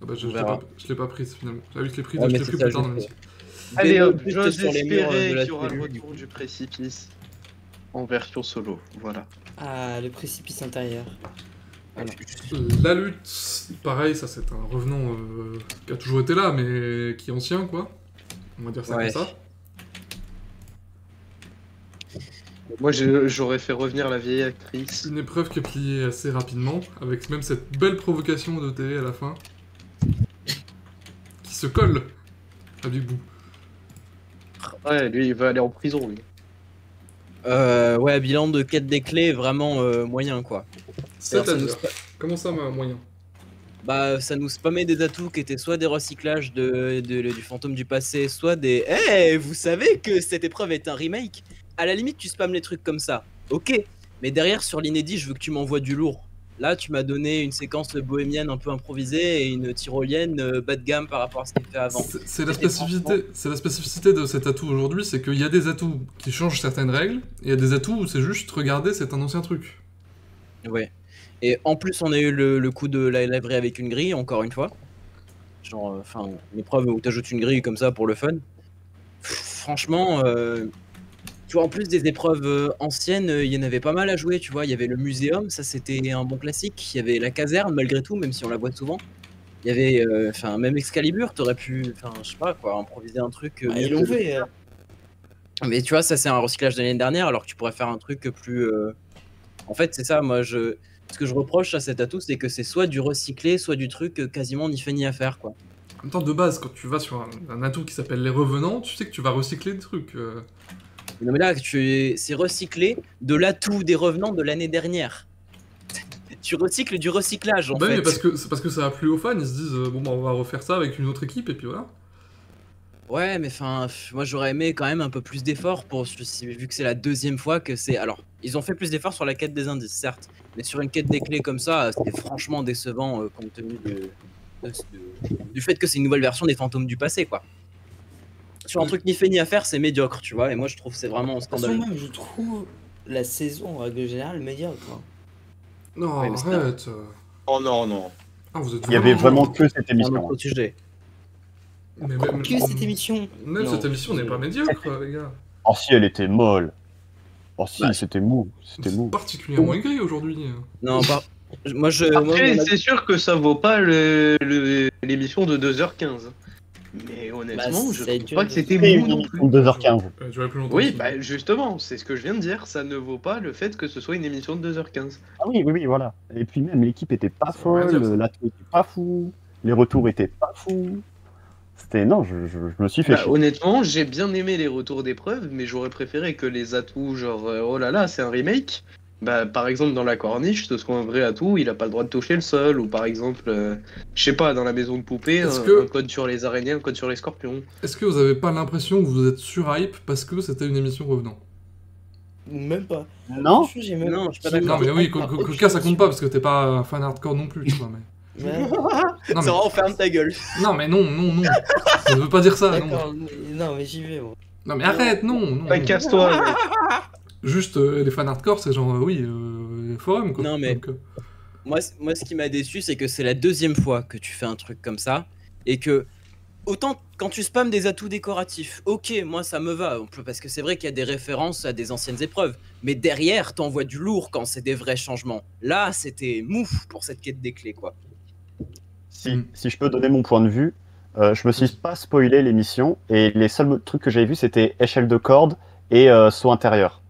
Ah bah, je On l'ai verra. pas prise finalement. Ah oui, je l'ai prise, Ouais, je mais l'ai c'est pris ça, plus tard dans juste, l'émission. Allez Des hop, notes j'ose sur les murs, espérer de la qu'il y aura le cellule, retour du précipice en version solo. Voilà. Ah, le précipice intérieur. Voilà. La lutte, pareil, ça c'est un revenant qui a toujours été là, mais qui est ancien quoi. On va dire ça Ouais. comme ça. Moi, j'aurais fait revenir la vieille actrice. Une épreuve qui est pliée assez rapidement, avec même cette belle provocation de télé à la fin. Qui se colle à Big Boo. Ouais, lui, il va aller en prison, lui. Ouais, bilan de quête des clés, vraiment moyen quoi. Alors, ça nous C'est-à-dire, comment ça, moyen Bah, ça nous spammait des atouts qui étaient soit des recyclages du fantôme du passé, soit des Eh, vous savez que cette épreuve est un remake? À la limite, tu spammes les trucs comme ça. Ok, mais derrière, sur l'inédit, je veux que tu m'envoies du lourd. Là, tu m'as donné une séquence bohémienne un peu improvisée et une tyrolienne bas de gamme par rapport à ce qui était fait avant. C'est la C'était spécificité de cet atout aujourd'hui, c'est qu'il y a des atouts qui changent certaines règles, et il y a des atouts où c'est juste, regardez, c'est un ancien truc. Ouais. Et en plus, on a eu le coup de la librairie avec une grille, encore une fois. Genre, enfin, une épreuve où t'ajoutes une grille comme ça pour le fun. Franchement, tu vois, en plus des épreuves anciennes, il y en avait pas mal à jouer, tu vois. Il y avait le muséum, ça c'était un bon classique. Il y avait la caserne, malgré tout, même si on la voit souvent. Il y avait, enfin, même Excalibur, t'aurais pu, enfin, je sais pas quoi, improviser un truc. Ah, mieux ils l'ont que- fait. Mais tu vois, ça c'est un recyclage de l'année dernière, alors que tu pourrais faire un truc plus. En fait, c'est ça, moi, ce que je reproche à cet atout, c'est que c'est soit du recyclé, soit du truc quasiment ni fait ni à faire, quoi. En même temps, de base, quand tu vas sur un atout qui s'appelle les revenants, tu sais que tu vas recycler des trucs. Non, mais là, c'est recyclé de l'atout des revenants de l'année dernière. Tu recycles du recyclage, en Bah oui, fait. mais c'est parce que ça a plu aux fans, ils se disent, bon, bah, on va refaire ça avec une autre équipe, et puis voilà. Ouais, mais enfin, moi j'aurais aimé quand même un peu plus d'efforts vu que c'est la deuxième fois que c'est. Alors, ils ont fait plus d'efforts sur la quête des indices, certes, mais sur une quête des clés comme ça, c'était franchement décevant compte tenu du fait que c'est une nouvelle version des fantômes du passé, quoi. sur un truc ni fait ni à faire, c'est médiocre, tu vois. Et moi, je trouve que c'est vraiment De toute façon, scandaleux. même, je trouve la saison, en règle générale, médiocre. Hein. Non, Ouais, mais c'est arrête. Oh non, non. Ah, vous êtes Il y avait vraiment genre- que cette C'est un émission. autre sujet. Mais même, Que cette émission. même Non, cette émission n'est pas médiocre, les gars. Oh si, elle était molle. Oh si, Bah, c'était mou. C'était C'est mou. particulièrement aigri aujourd'hui. Non, moi, Après, mon avis- c'est sûr que ça vaut pas l'émission de 2h15. Mais honnêtement, Bah, je ça a trouve duré pas que c'était C'était mou une non émission plus. de 2h15. Elle durait plus longtemps. Oui, aussi. bah justement, c'est ce que je viens de dire. Ça ne vaut pas le fait que ce soit une émission de 2h15. Ah oui, oui, oui, voilà. Et puis même, l'équipe était pas Ça veut rien folle, dire, ça. l'attente était pas fou, les retours étaient pas fous. C'était... Non, je me suis fait Bah, chier. honnêtement, j'ai bien aimé les retours d'épreuves, mais j'aurais préféré que les atouts, genre oh là là, c'est un remake. Bah, par exemple, dans la corniche, ce soit un vrai atout, il a pas le droit de toucher le sol, ou par exemple, je sais pas, dans la maison de poupée, Est-ce un, que- un code sur les araignées, un code sur les scorpions. Est-ce que vous avez pas l'impression que vous êtes sur-hype parce que c'était une émission revenant? Même pas. Non, Franchement, j'ai même Non, je suis pas j'ai Non, d'accord. mais oui, pas Coca ça compte pas parce que t'es pas un fan hardcore non plus, tu vois. Mais... Ouais, Non, mais... Ça va, on ferme ta gueule. non, mais non, non, non. Ça ne veut pas dire ça, non. d'accord, non, mais j'y vais. Moi. Non, mais arrête, non, non. Bah, non. casse-toi, mec. Juste les fans hardcore, c'est genre, oui, les forums, quoi. Non, mais- Donc, Moi, ce qui m'a déçu, c'est que c'est la deuxième fois que tu fais un truc comme ça. Et que, autant quand tu spams des atouts décoratifs, ok, moi ça me va. Parce que c'est vrai qu'il y a des références à des anciennes épreuves. Mais derrière, t'envoies du lourd quand c'est des vrais changements. Là, c'était mou pour cette quête des clés, quoi. si je peux donner mon point de vue, je me suis pas spoilé l'émission, et les seuls trucs que j'avais vus, c'était échelle de corde et saut intérieur.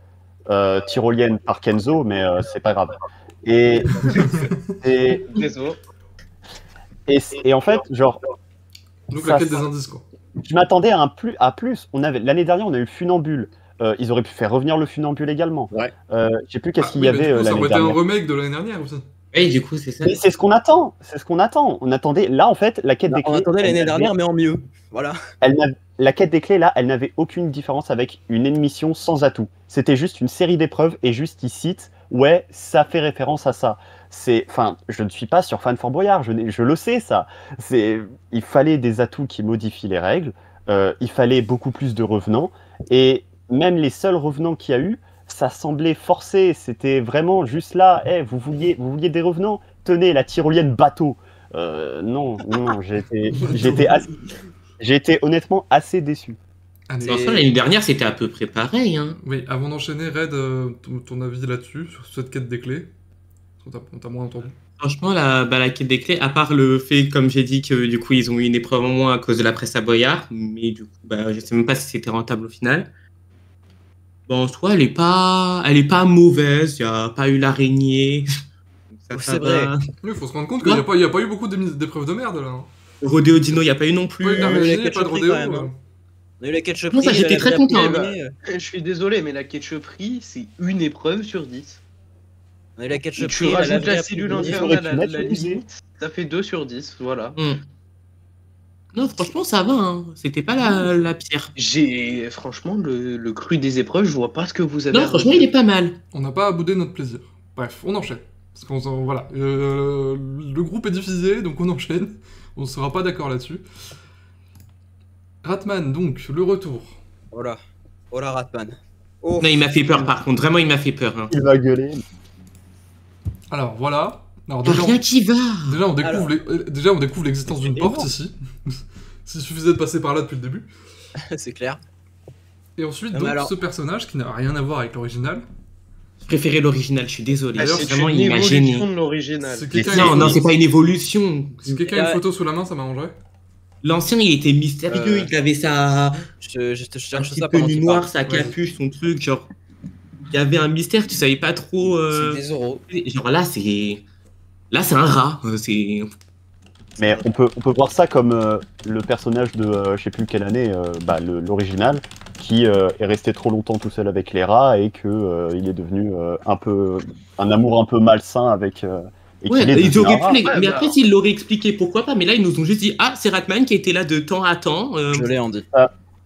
Tyrolienne par Kenzo, mais c'est pas grave. Et, et, Désolé. et en fait, genre, donc ça- la quête des indices, quoi. je m'attendais à à plus. L'année dernière, on a eu le funambule. Ils auraient pu faire revenir le funambule également. Ouais. Je sais plus qu'est-ce Ah, qu'il oui, y mais du avait coup, ça l'année aurait été un dernière. remake de l'année dernière aussi. Et du coup, c'est ça. Mais c'est ce qu'on attend. C'est ce qu'on attend. On attendait. Là, en fait, la quête des clés. On attendait elle l'année n'avait- dernière, mais en mieux. Voilà. La quête des clés, là, elle n'avait aucune différence avec une émission sans atout. C'était juste une série d'épreuves et juste ils citent, ouais, ça fait référence à ça. Enfin, je ne suis pas sur Fan Fort Boyard, je le sais, ça. Il fallait des atouts qui modifient les règles, il fallait beaucoup plus de revenants, et même les seuls revenants qu'il y a eu, ça semblait forcé. C'était vraiment juste là, vous vouliez des revenants? Tenez, la tyrolienne bateau. Non, j'ai été honnêtement assez déçu. Allez. En soi, l'année dernière, c'était à peu près pareil. Hein. Oui, avant d'enchaîner, Red, ton avis là-dessus, sur cette quête des clés? On t'a moins entendu. Franchement, la quête des clés, à part le fait, comme j'ai dit, que du coup, ils ont eu une épreuve en moins à cause de la presse à Boyard, mais du coup, je sais même pas si c'était rentable au final. Bon, en soi, elle est pas mauvaise, il n'y a pas eu l'araignée. Ça C'est va. vrai. Il faut se rendre compte qu'il n'y a pas eu beaucoup d'épreuves de merde, là. Hein. Rodéo Dino, il n'y a pas eu non plus. Pas eu eu d'araignée, la pas de ketchuperie rodéo. quand même, hein. On a eu la ketchup. Non, ça, j'étais très content. Je suis désolé, mais la ketchuperie, c'est une épreuve sur 10. On a eu la Si ketchup. tu rajoutes la cellule Il faudrait infernale à mettre la une musée. limite, ça fait 2 sur 10, voilà. Non, franchement, ça va. Hein. C'était pas la pire. Franchement, le cru des épreuves, je vois pas ce que vous avez. Non, à franchement, redire. il est pas mal. On n'a pas à bouder notre plaisir. Bref, on enchaîne. Parce qu'on voilà, le groupe est divisé, donc on enchaîne. On ne sera pas d'accord là-dessus. Ratman, donc, le retour. Oh là, Ratman. Oh. Non, il m'a fait peur, par contre. Vraiment, il m'a fait peur. Hein. Il va gueuler. Alors, voilà. Alors, Y'a déjà, rien qui va. on découvre l'existence d'une porte, ici. S'il suffisait de passer par là depuis le début. C'est clair. Et ensuite, Non, donc, mais alors- ce personnage qui n'a rien à voir avec l'original. Je préférais l'original, je suis désolé. Ah, D'ailleurs, c'est Vraiment, une il m'a évolution gêné. de l'original. C'est Mais quelqu'un Non, a une non, photo- c'est pas une évolution. Si quelqu'un a une photo sous la main, ça m'arrangerait. L'ancien, il était mystérieux, il avait sa... Je te un cherche petit ça peu pendant qu'il noir, parle. sa capuche, son truc, genre... Il y avait un mystère, tu savais pas trop... C'est des euros. Genre là, c'est... Là, c'est un rat. C'est... Mais on peut voir ça comme le personnage de je sais plus quelle année, l'original, qui est resté trop longtemps tout seul avec les rats et que il est devenu un amour un peu malsain avec. Et Ouais, qu'il est ils devenu auraient un rat. pu... Mais après, s'ils l'auraient expliqué, pourquoi pas. Mais là, ils nous ont juste dit, ah, c'est Ratman qui était là de temps à temps. Je l'ai Andy.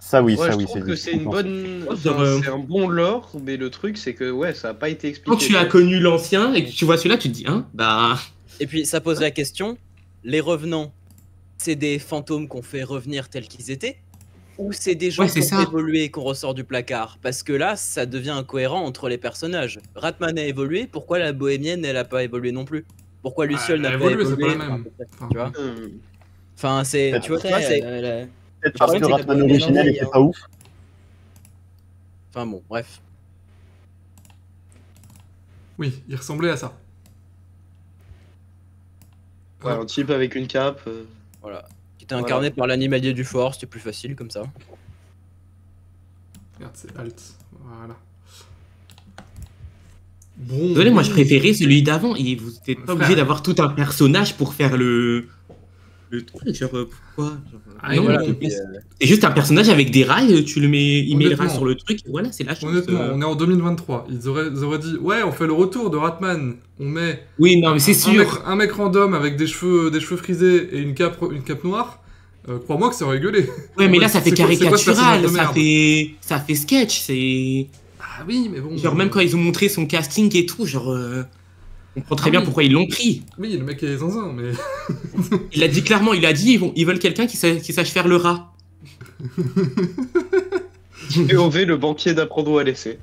Ça oui, Ouais, ça je oui, trouve que c'est une bonne. Genre, C'est un bon lore, mais le truc, c'est que ouais, ça a pas été expliqué. Quand tu as connu l'ancien et que tu vois celui-là, tu te dis, hein, bah... Et puis ça pose la question, les revenants, c'est des fantômes qu'on fait revenir tels qu'ils étaient? Ou c'est des gens Ouais, qui c'est ont ça. évolué qu'on ressort du placard. Parce que là, ça devient incohérent entre les personnages. Ratman a évolué, pourquoi la bohémienne, elle a pas évolué non plus? Pourquoi Luciole elle a n'a pas évolué, c'est pas évolué? la même. Enfin, tu vois? Hmm. Enfin, c'est. Tu vois, Après, c'est. Peut-être parce problème, que c'est que Ratman la original bohémienne, était hein. pas ouf. Enfin bon, bref. Oui, il ressemblait à ça. Ouais, un type avec une cape. Voilà. Qui était incarné par l'animalier du fort, c'était plus facile comme ça. Regarde, c'est Alt. Voilà. Bon. Désolé, moi je préférais celui d'avant. Et vous n'êtes pas Frère. obligé d'avoir tout un personnage pour faire le truc. Genre, pourquoi genre, Ah, non, voilà, mais et c'est juste un personnage avec des rails. Tu le mets, il met le rail Honnêtement. sur le truc. Et voilà, c'est la chose. Honnêtement, on est en 2023. Ils auraient dit ouais, on fait le retour de Ratman. On met Oui, non, mais c'est sûr. un mec random avec des cheveux frisés et une cape noire. Crois-moi que ça aurait gueulé. Ouais, mais là, Ouais, ça fait c'est quoi ce personnage caricatural. de Ça merde fait sketch. C'est. Ah oui, mais bon. Genre, même quand ils ont montré son casting et tout, genre. On comprend très Ah bien oui. pourquoi ils l'ont pris. Oui, le mec est zinzin, mais. Il a dit clairement, il a dit ils veulent quelqu'un qui sache faire le rat. POV, le banquier d'apprendre où à laisser.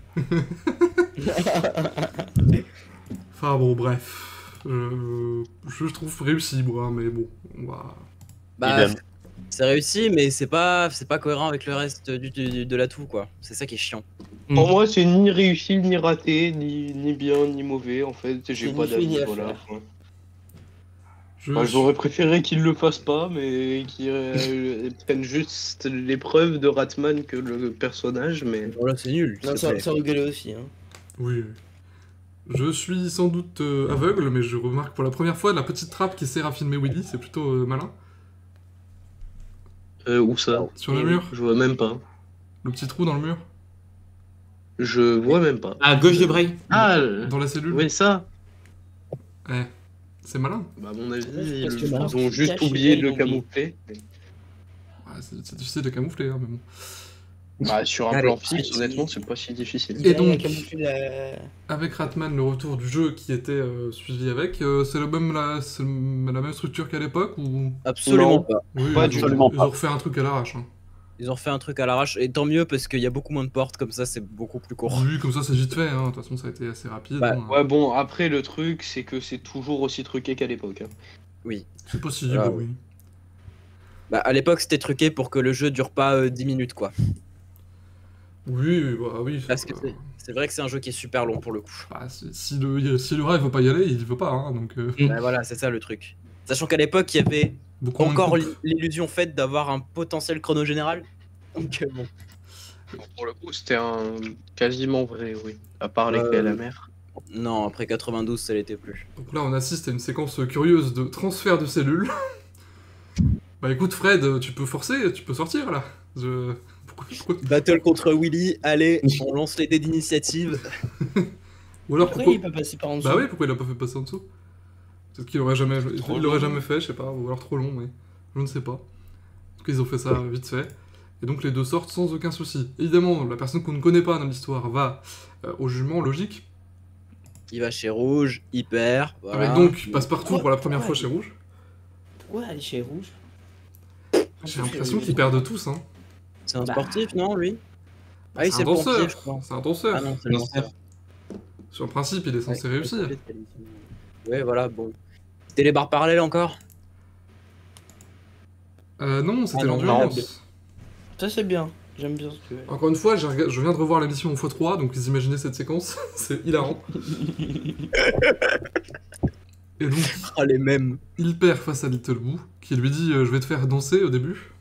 Enfin bon, bref. Je trouve réussi, moi, mais bon, on va. Bah, Idem. c'est réussi, mais c'est pas cohérent avec le reste de l'atout, quoi. C'est ça qui est chiant. Pour moi, c'est ni réussi, ni raté, ni bien, ni mauvais. En fait, j'ai C'est pas ni fait, ni d'avis. à Voilà. faire. Ouais. Je- Enfin, j'aurais préféré qu'ils le fassent pas, mais qu'ils prennent juste l'épreuve de Ratman que le personnage. Mais Voilà, c'est nul. Non, ça rigolait aussi. Hein. Oui. Je suis sans doute aveugle, mais je remarque pour la première fois la petite trappe qui sert à filmer Willy, c'est plutôt malin. où ça? Sur le mur, Je vois même pas. le petit trou dans le mur, Je vois même pas. À gauche de Bray. Ah, dans la cellule. oui, ça. Eh, c'est malin. Bah, à mon avis, Ouais, parce que ils maintenant, ont c'est juste caché, oublié de ils le l'ont oublié. camoufler. Ouais, c'est difficile de camoufler, hein, mais bon. Bah, sur un Allez, plan fixe, c'est- honnêtement, c'est pas si difficile. Et Il a donc- camouflé la- Avec Ratman, le retour du jeu qui était suivi avec, c'est c'est la même structure qu'à l'époque ou Absolument Non. pas. oui, Pas ils, du ont, tout. ils ont refait un truc à l'arrache. Hein. Ils ont refait un truc à l'arrache, et tant mieux parce qu'il y a beaucoup moins de portes, comme ça c'est beaucoup plus court. Oui, comme ça c'est vite fait. Hein. De toute façon, ça a été assez rapide. Bah, hein. Ouais, bon, après, le truc, c'est que c'est toujours aussi truqué qu'à l'époque. Hein. Oui. C'est possible, Ah, oui. Bah, à l'époque c'était truqué pour que le jeu dure pas 10 minutes, quoi. Oui, bah oui. Parce que c'est vrai que c'est un jeu qui est super long pour le coup. Bah, si le rat il veut pas y aller, il veut pas. Hein, donc Bah, voilà, c'est ça le truc. Sachant qu'à l'époque il y avait beaucoup moins de encore coupes. l'illusion faite d'avoir un potentiel chrono général. Donc bon. Pour le coup, c'était quasiment vrai, oui. À part les clés à la mer. Non, après 92 ça l'était plus. Donc là, on assiste à une séquence curieuse de transfert de cellules. Bah écoute, Fred, tu peux forcer, tu peux sortir là. Pourquoi Battle contre Willy, allez, on lance les dés d'initiative. Ou alors Pourquoi pourquoi il peut passer par en dessous? Bah oui, pourquoi il a pas fait passer en dessous? Peut-être qu'il aurait jamais, Trop il l'aurait long. jamais fait, je sais pas, ou alors trop long, mais je ne sais pas. En tout cas, ils ont fait ça vite fait. Et donc les deux sortent sans aucun souci. Évidemment, la personne qu'on ne connaît pas dans l'histoire va au jugement, logique. Il va chez Rouge, hyper. Voilà. Avec donc passe-partout Pourquoi- pour la première fois pourquoi chez Rouge. Pourquoi aller chez Rouge? J'ai l'impression qu'ils perdent tous, hein. C'est un Bah. sportif, non, lui? Ah oui, C'est c'est un le pompier, danseur. je crois. C'est un danseur. Ah non, c'est le Danseur. danseur. Sur le principe, il est censé Ouais, réussir. Ouais, voilà, bon. C'était les barres parallèles encore? Non, c'était Ah non, l'endurance. Ça c'est bien, j'aime bien ce que. Encore une fois, je viens de revoir l'émission en x3, donc vous imaginez cette séquence, c'est hilarant. Et donc, Ah, les mêmes. il perd face à Little Boo, qui lui dit je vais te faire danser au début.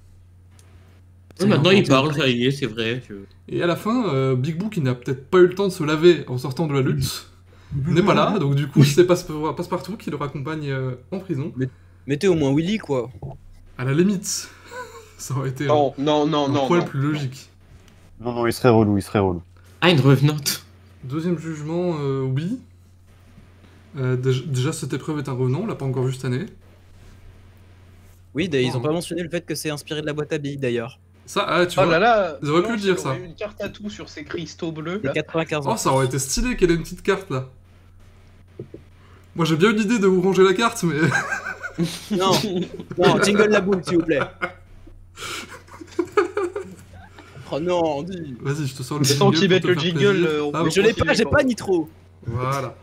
Ouais, maintenant il parle, ça y est, c'est vrai. Et à la fin, Big Boo, qui n'a peut-être pas eu le temps de se laver en sortant de la lutte, n'est pas là, donc du coup, c'est Passepartout qui le raccompagne en prison. Mettez au moins Willy, quoi. À la limite, ça aurait été Non, non, non, un non. poil non. plus logique. Non, non, il serait relou, il serait relou. Ah, une revenante. Deuxième jugement, oui. Déjà, cette épreuve est un revenant, on l'a pas encore vu cette année. Oui, ils ont pas mentionné le fait que c'est inspiré de la boîte à billes, d'ailleurs. Ça, ah, tu Oh vois. là là, Ils auraient pu non, le dire, il aurait ça. eu une carte à tout sur ces cristaux bleus. Les Là. 95 ans. Oh, ça aurait été stylé qu'elle ait une petite carte là. Moi j'ai bien eu l'idée de vous ranger la carte, mais. Non, non, jingle la boule, s'il vous plaît. Oh non, dis. Vas-y, je te sors le Le temps jingle qu'ils pour mettent te le faire jingle, plaisir. on Ah, peut Mais je l'ai pas, continuer, j'ai pardon. pas Nitro. Voilà,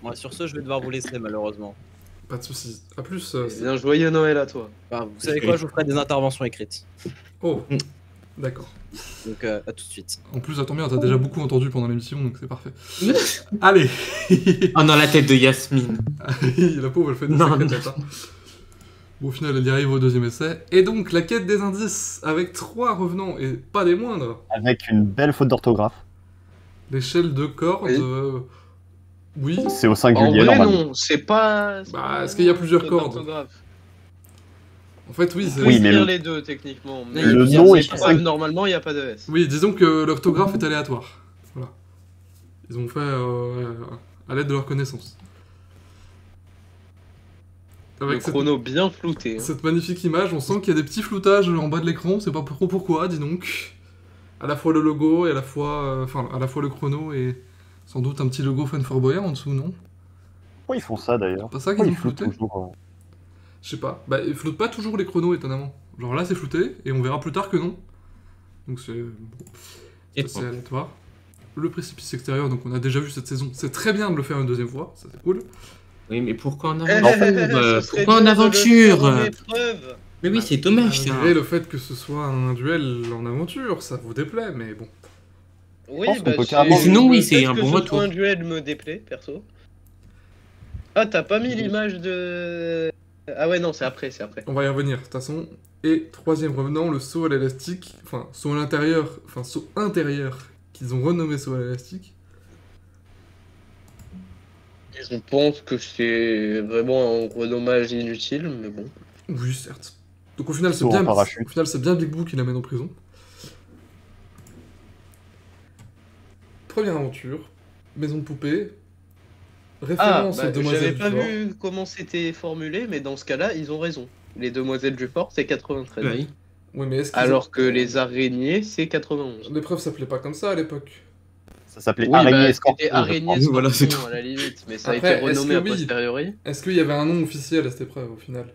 Bon, sur ce, je vais devoir vous laisser malheureusement. pas de soucis. À plus. Eh bien, joyeux Noël à toi. Enfin, vous savez quoi, je vous ferai des interventions écrites. Oh, d'accord. Donc à tout de suite. En plus, ça tombe bien, t'as déjà beaucoup entendu pendant l'émission, donc c'est parfait. Allez. Oh non, la tête de Yasmine. La pauvre, elle fait des Non, sacrées non. têtes, hein. Bon, au final, elle y arrive au deuxième essai. Et donc, la quête des indices, avec 3 revenants, et pas des moindres. Avec une belle faute d'orthographe. L'échelle de cordes... Oui. Oui. C'est au En singulier, vrai, normalement. non, c'est pas. Bah, est-ce qu'il y a plusieurs faute cordes d'orthographe. En fait, oui, c'est... Oui, Oui, mais mais le- les deux, techniquement. Mais Le les nom est épreuves, normalement, il n'y a pas de S. Oui, disons que l'orthographe est aléatoire. Voilà. Ils ont fait à l'aide de leur connaissance. Le Avec cette, chrono bien flouté. hein. cette magnifique image, on sent qu'il y a des petits floutages en bas de l'écran, on sait pas trop pourquoi, dis donc. À la fois le logo et à la fois, à la fois le chrono et sans doute un petit logo Fun for Boyard en dessous, non? Pourquoi ils font ça d'ailleurs? Pas ça qu'ils Pourquoi ont ils floutent flouté? toujours Je sais pas. Bah, ils floutent pas toujours les chronos, étonnamment. Genre là, c'est flouté, et on verra plus tard que non. Donc c'est Et assez aléatoire. Le précipice extérieur, donc on a déjà vu cette saison. C'est très bien de le faire une deuxième fois, ça c'est cool. Oui, mais pourquoi en Ce aventure serait Pourquoi en bien de le aventure faire en épreuve. Mais oui, c'est dommage ça. Malgré le fait que ce soit un duel en aventure, ça vous déplaît, mais bon. Oui, pense qu'on bah peut c'est- carrément- Mais sinon, oui, le c'est fait un que bon ce retour. soit un duel me déplaît, perso. Ah, t'as pas mis l'image de. Ah ouais, non, c'est après, c'est après. On va y revenir, de toute façon. Et troisième revenant, le saut à l'élastique, enfin saut à l'intérieur, enfin saut intérieur, qu'ils ont renommé saut à l'élastique. Je pense que c'est vraiment un renommage inutile, mais bon. Oui, certes. Donc au final, c'est Saut en bien, parachute. au final, c'est bien Big Boo qui l'amène en prison. Première aventure, maison de poupée, Ah, référence bah, aux demoiselles j'avais du pas Fort. vu comment c'était formulé, mais dans ce cas-là, ils ont raison. Les demoiselles du fort, c'est 93. Oui. Oui, mais est-ce qu'ils Alors ont- que les araignées, c'est 91. L'épreuve s'appelait pas comme ça à l'époque. Ça s'appelait Oui, araignée et bah, scorpion. c'était araignée, Oui, voilà, c'est scorpion, tout. à la limite, mais ça a Après, été renommé est-ce a que oui posteriori. Est-ce qu'il y avait un nom officiel à cette épreuve au final?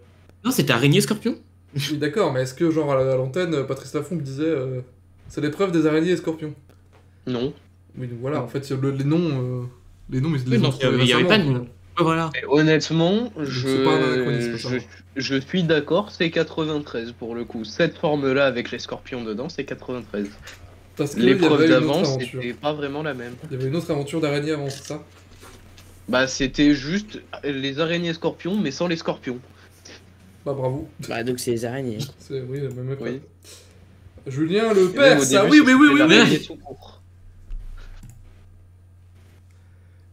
Non, c'était araignée scorpion. Oui, d'accord, mais est-ce que, genre, à l'antenne, Patrice Laffont disait c'est l'épreuve des araignées et scorpions? Non. Oui, donc voilà, en fait, les noms, ils Oui, les ont non, trouvés il y avait récemment, pas de au nom. final. Ouais, voilà. Et honnêtement, c'est pas un anachronisme, ça. je suis d'accord, c'est 93 pour le coup. Cette forme-là avec les scorpions dedans, c'est 93. Parce qu'il y L'épreuve avait une autre d'avant, aventure. c'était pas vraiment la même. Il y avait une autre aventure d'araignée avant, c'est ça? Bah, c'était juste les araignées scorpions, mais sans les scorpions. Bah bravo. Bah, donc c'est les araignées. C'est, oui, la même épreuve. Oui. Julien le Et même père, au ça, début, oui, oui, oui, c'était oui, l'araignée oui. tout court.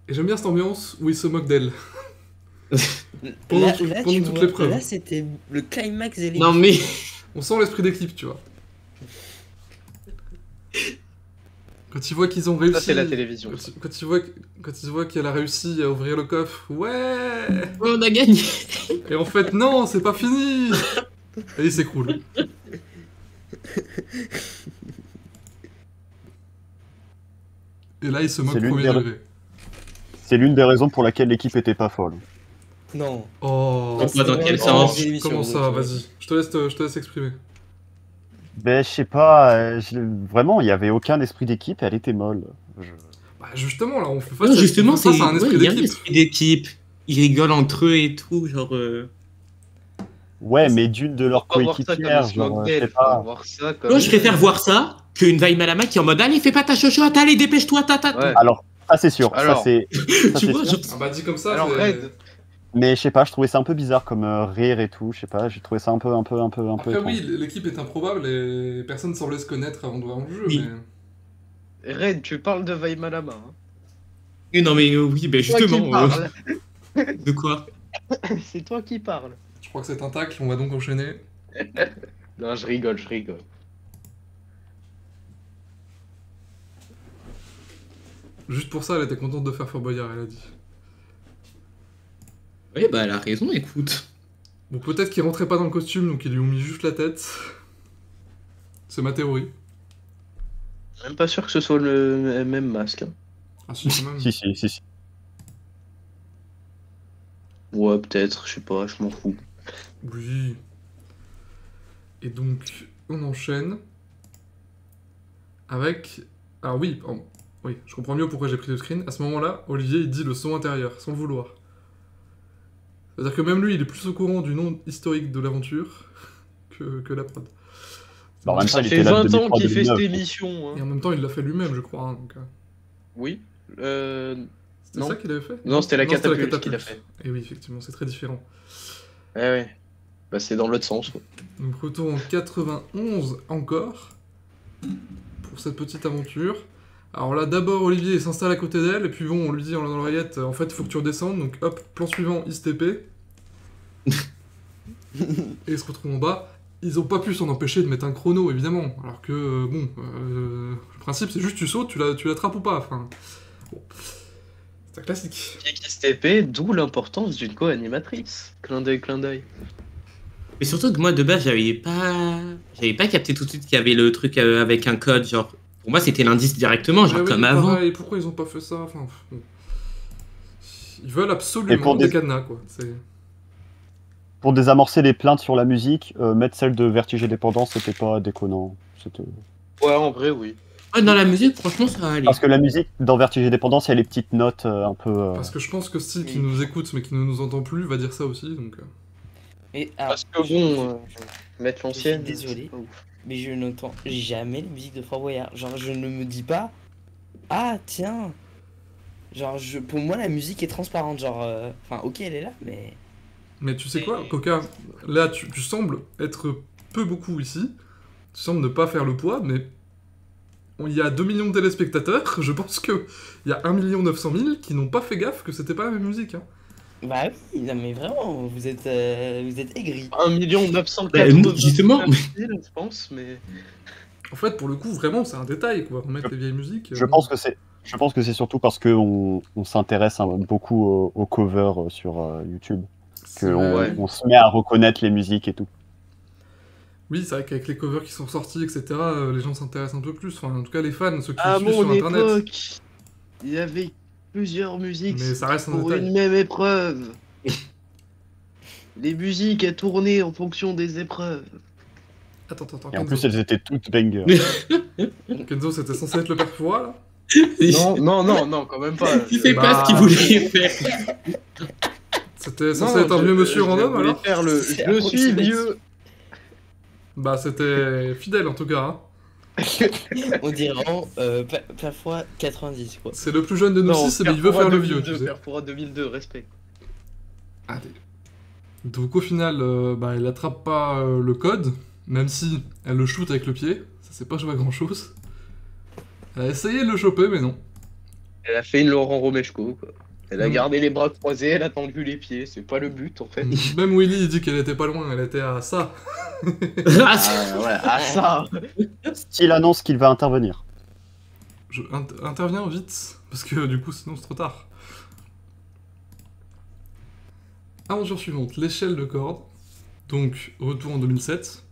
Et j'aime bien cette ambiance où il se moque d'elle. Là, Pendant là, toute tu vois, l'épreuve. là, c'était le climax des Non, mais. On sent l'esprit d'équipe, tu vois. Quand ils voient qu'ils ont réussi... Ça, c'est la télévision. Quand ils voient qu'elle a réussi à ouvrir le coffre, ouais. On a gagné. Et en fait, non, c'est pas fini. Et il s'écroule. Et là, il se moque C'est l'une premier des- degré. C'est l'une des raisons pour laquelle l'équipe était pas folle. Non. Oh, Pourquoi, dans quel oh, sens comment ça, vas-y. Je te laisse exprimer. Ben, je sais pas, vraiment, il y avait aucun esprit d'équipe et elle était molle. Bah justement, là, on fait Non, justement, c'est. face à un esprit ouais, il y a un d'équipe. esprit d'équipe. Ils rigolent entre eux et tout, genre. Ouais, mais d'une de leurs Faut voir ça comme coéquipières, ils se moquent genre, je d'elle, sais faut pas. voir ça comme... Moi, je préfère voir ça qu'une Vaille Malama qui est en mode allez, fais pas ta chochotte, allez, dépêche-toi, tata. Ouais. Alors, ça c'est sûr, Alors, ça c'est ça, Tu c'est vois, sûr. genre. Ah bah dit comme ça, Alors, c'est- Red, Mais je sais pas, je trouvais ça un peu bizarre comme rire et tout, je sais pas, j'ai trouvé ça un peu Après étrange. oui, l'équipe est improbable et personne semblait se connaître avant de voir le jeu, Oui. mais... Red, tu parles de Vaimalama. Hein. Oui, non, mais oui, ben C'est toi qui justement. parles. De quoi C'est toi qui parles. Je crois que c'est un tacle, on va donc enchaîner. Non, je rigole, je rigole. Juste pour ça, elle était contente de faire Fort Boyard, elle a dit. Oui, bah, elle a raison, écoute. Bon, peut-être qu'il rentrait pas dans le costume, donc ils lui ont mis juste la tête. C'est ma théorie. Même pas sûr que ce soit le même masque. Hein. Ah si, quand même. Si. Ouais, peut-être, je sais pas, je m'en fous. Oui. Et donc, on enchaîne. Avec... Alors oui, oui, je comprends mieux pourquoi j'ai pris le screen. À ce moment-là, Olivier, il dit le son intérieur, sans le vouloir. C'est-à-dire que même lui, il est plus au courant du nom historique de l'aventure que la prod. Bah, en même temps, Ça il fait était là 20 depuis ans qu'il fait cette 2009. émission. Et Hein. en même temps, il l'a fait lui-même, je crois. Hein, donc, Oui. c'était Non. ça qu'il avait fait? Non, c'était la c'était catapulte qu'il a fait. Et oui, effectivement, c'est très différent. Ouais. Bah, c'est dans l'autre sens. Ouais. Donc retour en 91 encore, pour cette petite aventure. Alors là, d'abord, Olivier il s'installe à côté d'elle, et puis bon, on lui dit dans l'oreillette, en fait, il faut que tu redescendes, donc hop, plan suivant, il se TP. Et ils se retrouvent en bas. Ils ont pas pu s'en empêcher de mettre un chrono, évidemment. Alors que, bon, le principe, c'est juste tu sautes, tu l'attrapes ou pas. Enfin, bon. C'est un classique. XTP, d'où l'importance d'une co-animatrice. Clin d'œil, clin d'œil. Mais surtout que moi, de base, j'avais pas capté tout de suite qu'il y avait le truc avec un code, genre... Pour moi, c'était l'indice directement, genre Ouais, oui, comme avant. pareil, pourquoi ils ont pas fait ça? Enfin, bon. Ils veulent Et absolument pour des des- cadenas, quoi. C'est... Pour désamorcer les plaintes sur la musique, mettre celle de Vertige et Dépendance, c'était pas déconnant. Ouais, en vrai, oui. Ouais, dans la musique, franchement, ça allait. Parce que la musique, dans Vertige et Dépendance, il y a les petites notes un peu... Parce que je pense que Steve, qui nous écoute mais qui ne nous entend plus, va dire ça aussi, donc... Et, alors, Parce que bon, mettre l'ancienne. je suis désolé. c'est pas ouf. mais je n'entends jamais la musique de Fort Boyard. Genre, je ne me dis pas, ah tiens. Genre, pour moi, la musique est transparente. Genre, enfin, ok, elle est là, mais. Mais tu sais quoi, Coca, là, tu sembles être peu beaucoup ici, tu sembles ne pas faire le poids, mais... Il y a 2 millions de téléspectateurs, je pense qu'il y a 1 900 000 qui n'ont pas fait gaffe que c'était pas la même musique, hein. Bah oui, non, mais vraiment, vous êtes aigris. 1 980 Bah, justement. 000, je pense, mais. En fait, pour le coup, vraiment, c'est un détail, quoi, remettre les vieilles musiques... Je pense que c'est surtout parce qu'on s'intéresse beaucoup aux covers sur YouTube. c'est vrai. On se met à reconnaître les musiques et tout. Oui, c'est vrai qu'avec les covers qui sont sortis, etc., les gens s'intéressent un peu plus. Enfin, en tout cas, les fans, ceux qui À suivent mon sur Internet. époque, il y avait plusieurs musiques Mais ça reste un pour détail. une même épreuve. Les musiques, elles tournaient en fonction des épreuves. Attends, Et en Kenzo. plus, elles étaient toutes bangers. Kenzo, c'était censé être le père Fouras, là? Non, quand même pas. Tu sais Bah, pas ce qu'il voulait faire. C'était censé être un vieux monsieur random, alors? Faire le... C'est Je suis approximatif. vieux. Bah, c'était fidèle, en tout cas, hein. On dirait parfois 90, quoi. C'est le plus jeune de nous six, mais il veut faire le vieux, tu sais. Perfora 2002, respect. Allez. Donc, au final, bah, elle attrape pas le code, même si elle le shoot avec le pied. Ça s'est pas joué à grand-chose. Elle a essayé de le choper, mais non. Elle a fait une Laurent Romeshko, quoi. Elle a Mm. gardé les bras croisés, elle a tendu les pieds. C'est pas le but, en fait. Même Willy, il dit qu'elle était pas loin, elle était à ça. Ah, Ouais, à ça. S'il annonce qu'il va intervenir. Je interviens vite, parce que du coup, sinon c'est trop tard. Aventure suivante, l'échelle de corde. Donc, retour en 2007.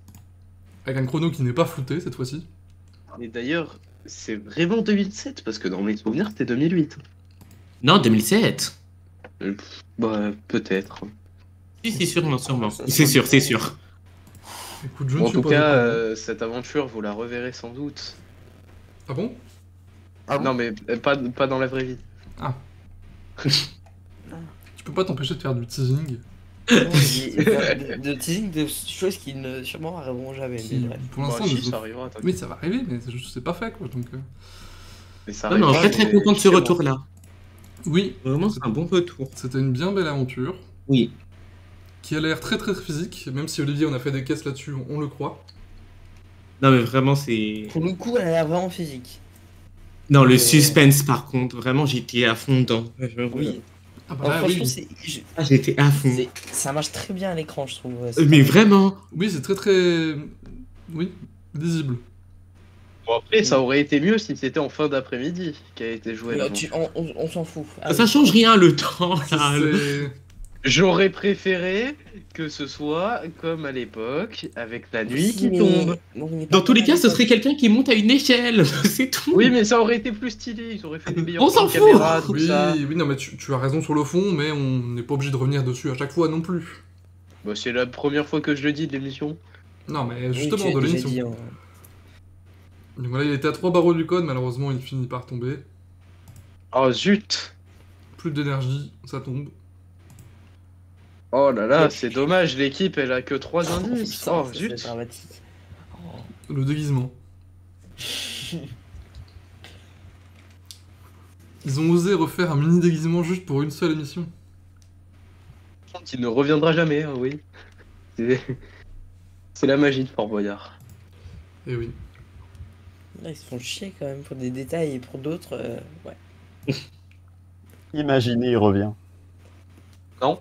Avec un chrono qui n'est pas flouté cette fois-ci. Et d'ailleurs, c'est vraiment 2007, parce que dans mes souvenirs, c'était 2008. Non, 2007. Bah, peut-être. Si, c'est sûr, non, sûrement. Ça C'est sûr, semble c'est bien. sûr. Écoute, je ne En suis tout pas cas, au courant. cette aventure, vous la reverrez sans doute. Ah bon? Ah bon Non, mais pas dans la vraie vie. Tu peux pas t'empêcher de faire du teasing. de teasing de choses qui ne sûrement arriveront jamais. Qui, Mais bref. pour Bah, l'instant, si, nous- ça arrivera, t'inquiète. Oui, ça va arriver, mais c'est pas fait, quoi. Donc, Mais ça Non, mais arrivera, très mais content de ce c'est bon. retour-là. Oui, Vraiment, c'est un bon retour. c'était une bien belle aventure. Oui. Qui a l'air très très physique, même si Olivier on a fait des caisses là-dessus, on le croit. Non, mais vraiment, c'est. Pour le coup, elle a l'air vraiment physique. Non, le suspense, par contre, vraiment, j'étais à fond dedans. Oui. Ah bah Alors, là, franchement, oui. Ah, j'étais à fond. ça marche très bien à l'écran, je trouve. Mais vraiment. Oui, c'est très très... Oui, lisible. Bon, après, ça aurait été mieux si c'était en fin d'après-midi qu'a été joué. Là, l'aventure. on s'en fout. Ah Ça oui. change rien le temps, là. C'est- J'aurais préféré que ce soit comme à l'époque, avec la nuit Si, qui mais- tombe. non, mais pas Dans tous les comme cas, à ce serait l'époque. quelqu'un qui monte à une échelle. C'est tout. Oui, mais ça aurait été plus stylé. Ils auraient fait des meilleurs On s'en plans de fout. caméra, tout Oui, ça. oui, non mais tu as raison sur le fond, mais on n'est pas obligé de revenir dessus à chaque fois non plus. Bah, c'est la première fois que je le dis de l'émission. Non mais Oui, justement, tu de l'as déjà l'émission. dit, hein. Donc voilà, il était à 3 barreaux du code, malheureusement il finit par tomber. Oh zut. Plus d'énergie, ça tombe. Oh là là, c'est dommage, l'équipe elle a que 3 indices. Putain, Oh ça, c'est zut. dramatique. Le déguisement. Ils ont osé refaire un mini déguisement juste pour une seule émission. Il ne reviendra jamais, hein, oui. C'est c'est la magie de Fort Boyard. Et oui. Là, ils se font chier quand même pour des détails et pour d'autres, ouais. Imaginez, il revient. Non.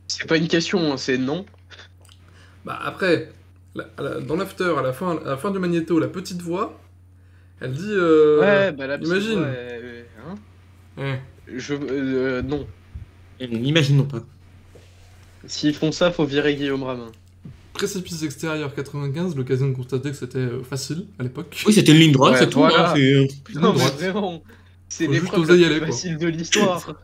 C'est pas une question, hein, c'est non. Bah après, dans l'after, à la fin du magnéto, la petite voix, elle dit Ouais, bah la petite imagine. voix, hein non. N'imaginons pas. S'ils font ça, faut virer Guillaume Ramin. Précipice extérieur 95, l'occasion de constater que c'était facile à l'époque. Oui, c'était une ligne droite, Ouais, c'est tout. voilà. Hein, c'est- Non, mais droite. vraiment. C'est Faut juste l'épreuve oser y la aller, plus quoi. facile de l'histoire.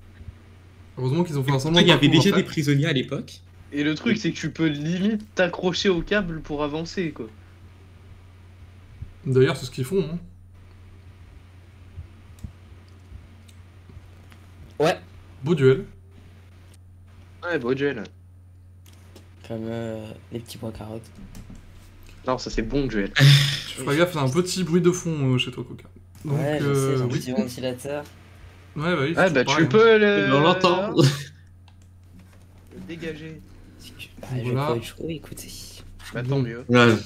Heureusement qu'ils ont fait un semblant. Il y avait parcours déjà après. des prisonniers à l'époque. Et le truc, c'est que tu peux limite t'accrocher au câble pour avancer, quoi. D'ailleurs, c'est ce qu'ils font. Hein. Ouais. Beau duel. Ouais, beau duel. Comme les petits pois carottes. Non, ça c'est bon duel. Tu feras gaffe, t'as un petit bruit de fond chez toi, Coca. Donc, Ouais, je sais, j'ai un oui. petit ventilateur. Ouais, bah oui. Ah c'est bah toujours tu pareil, hein. peux le... On l'entend. le dégager. Bah, je vais Voilà. pas être chaud, écoutez. Bah tant mieux. Ouais.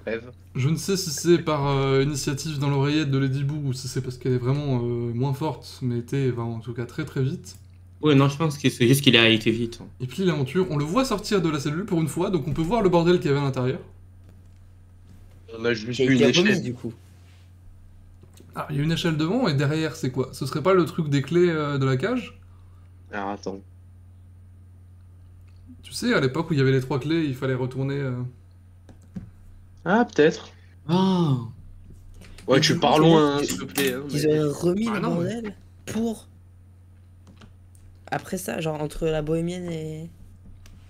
Rêve. Je ne sais si c'est par initiative dans l'oreillette de Lady Boo ou si c'est parce qu'elle est vraiment moins forte, mais va en tout cas très très vite. Ouais, non, je pense que c'est juste qu'il a été vite. Il plie l'aventure. On le voit sortir de la cellule pour une fois, donc on peut voir le bordel qu'il y avait à l'intérieur. On a juste Qui a une été remis échelle. du coup. Ah, il y a une échelle devant et derrière, c'est quoi? Ce serait pas le truc des clés de la cage? Alors attends. Tu sais, à l'époque où il y avait les 3 clés, il fallait retourner. Ah peut-être. Ah. Ouais, Et tu du pars coup, loin, c'est- s'il te plaît. Hein, Ils mais- auraient remis Ah le non, bordel pour. Après ça, genre entre la bohémienne et.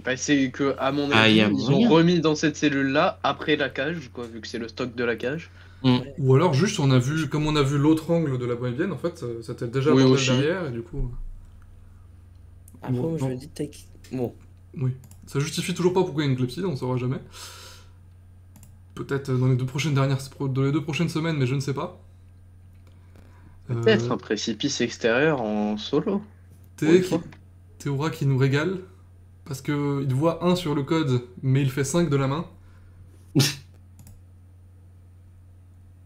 Bah, c'est que, à mon Ah, avis, y a ils moyen. ont remis dans cette cellule-là après la cage, quoi, vu que c'est le stock de la cage. Ou alors juste, on a vu, comme on a vu l'autre angle de la bohémienne, en fait, c'était déjà Oui, le bordel aussi. derrière et du coup. Après, Bon, moi, je non. me dis, bon. Oui. Ça justifie toujours pas pourquoi il y a une clepsydre, on saura jamais. Peut-être dans les 2 prochaines semaines, mais je ne sais pas. Peut-être un précipice extérieur en solo. Théo pour une qui- fois. Théora qui nous régale, parce que il voit 1 sur le code, mais il fait 5 de la main.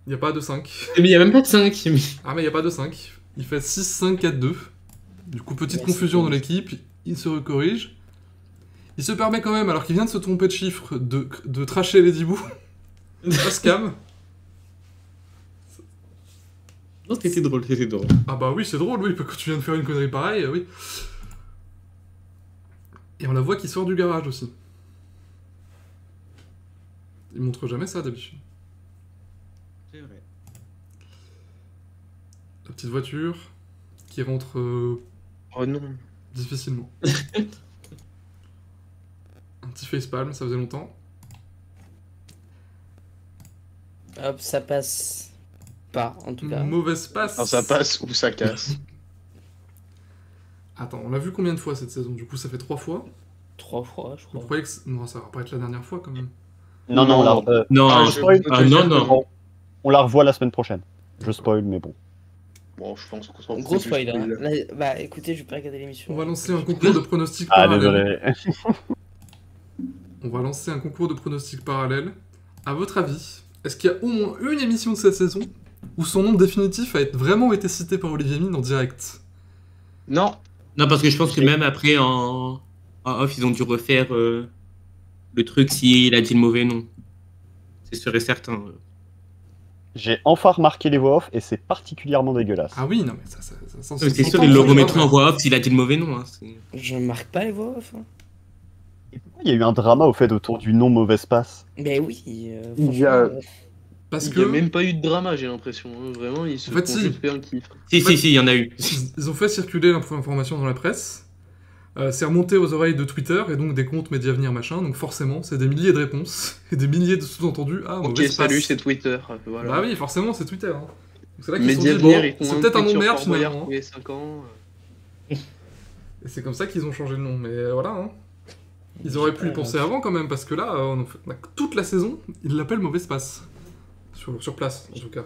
Il n'y a pas de 5. Mais il y a même pas de 5. Mais... Ah mais il n'y a pas de 5. Il fait 6, 5, 4, 2. Du coup, petite Ouais, confusion c'est dans bon. l'équipe, il se recorrige. Il se permet quand même, alors qu'il vient de se tromper de chiffre, de tracher les 10 bouts. Pas scam. Non, c'était drôle, c'était drôle. Ah bah oui, c'est drôle, oui, quand tu viens de faire une connerie pareille, oui. Et on la voit qui sort du garage aussi. Il montre jamais ça d'habitude. C'est vrai. La petite voiture qui rentre Oh non. difficilement. Un petit facepalm, ça faisait longtemps. Hop, ça passe pas, en tout cas. Mauvaise passe. Alors ça passe ou ça casse. Attends, on l'a vu combien de fois cette saison? Du coup, ça fait 3 fois. 3 fois, je Vous crois. croyez que... Non, ça va pas être la dernière fois quand même. Non, non, Non. Non, Ah, je je spoil. peux te Ah, dire non, que non. Bon, on la revoit la semaine prochaine. Je spoil, mais bon. Bon, je pense qu'on s'en fout Gros du spoil, hein. spoil. Là, bah écoutez, je vais pas regarder l'émission. On va lancer un concours de pronostics Ah, parallèle. désolé. On va lancer un concours de pronostics parallèle. À votre avis, est-ce qu'il y a au moins une émission de cette saison où son nom définitif a vraiment été cité par Olivier Mine en direct? Non. Non, parce que je pense que même après, en off, ils ont dû refaire le truc s'il a dit le mauvais nom. C'est sûr et certain. J'ai enfin remarqué les voix off et c'est particulièrement dégueulasse. Ah oui, non mais ça s'en C'est sûr, ils le remettront en voix off s'il a dit le mauvais nom. Hein. Je marque pas les voix off. Hein. Et pourquoi il y a eu un drama au fait autour du nom mauvaise passe? Mais oui, Il y a- franchement, Parce Il n'y a que même pas eu de drama, j'ai l'impression. hein. Vraiment, ils se En fait, font si. juste fait un kiff. Si, si, si, il y en a eu. ils ont fait circuler l'information dans la presse C'est remonté aux oreilles de Twitter et donc des comptes Médiavenir machin, donc forcément c'est des milliers de réponses et des milliers de sous-entendus. Ah, Ok, mauvaise salut, passe. c'est Twitter. Voilà. Bah oui, forcément c'est Twitter. Hein. Donc c'est là qu'ils se sont dit, Médiavenir, bon, ils font c'est un peut-être un tweet nom de sur merde Fort Boyard finalement. tous les 5 ans. Et c'est comme ça qu'ils ont changé le nom, mais voilà. Hein. Ils auraient pu y penser avant quand même, parce que là, on a toute la saison, ils l'appellent Mauvaise Passe. Sur place, en tout cas.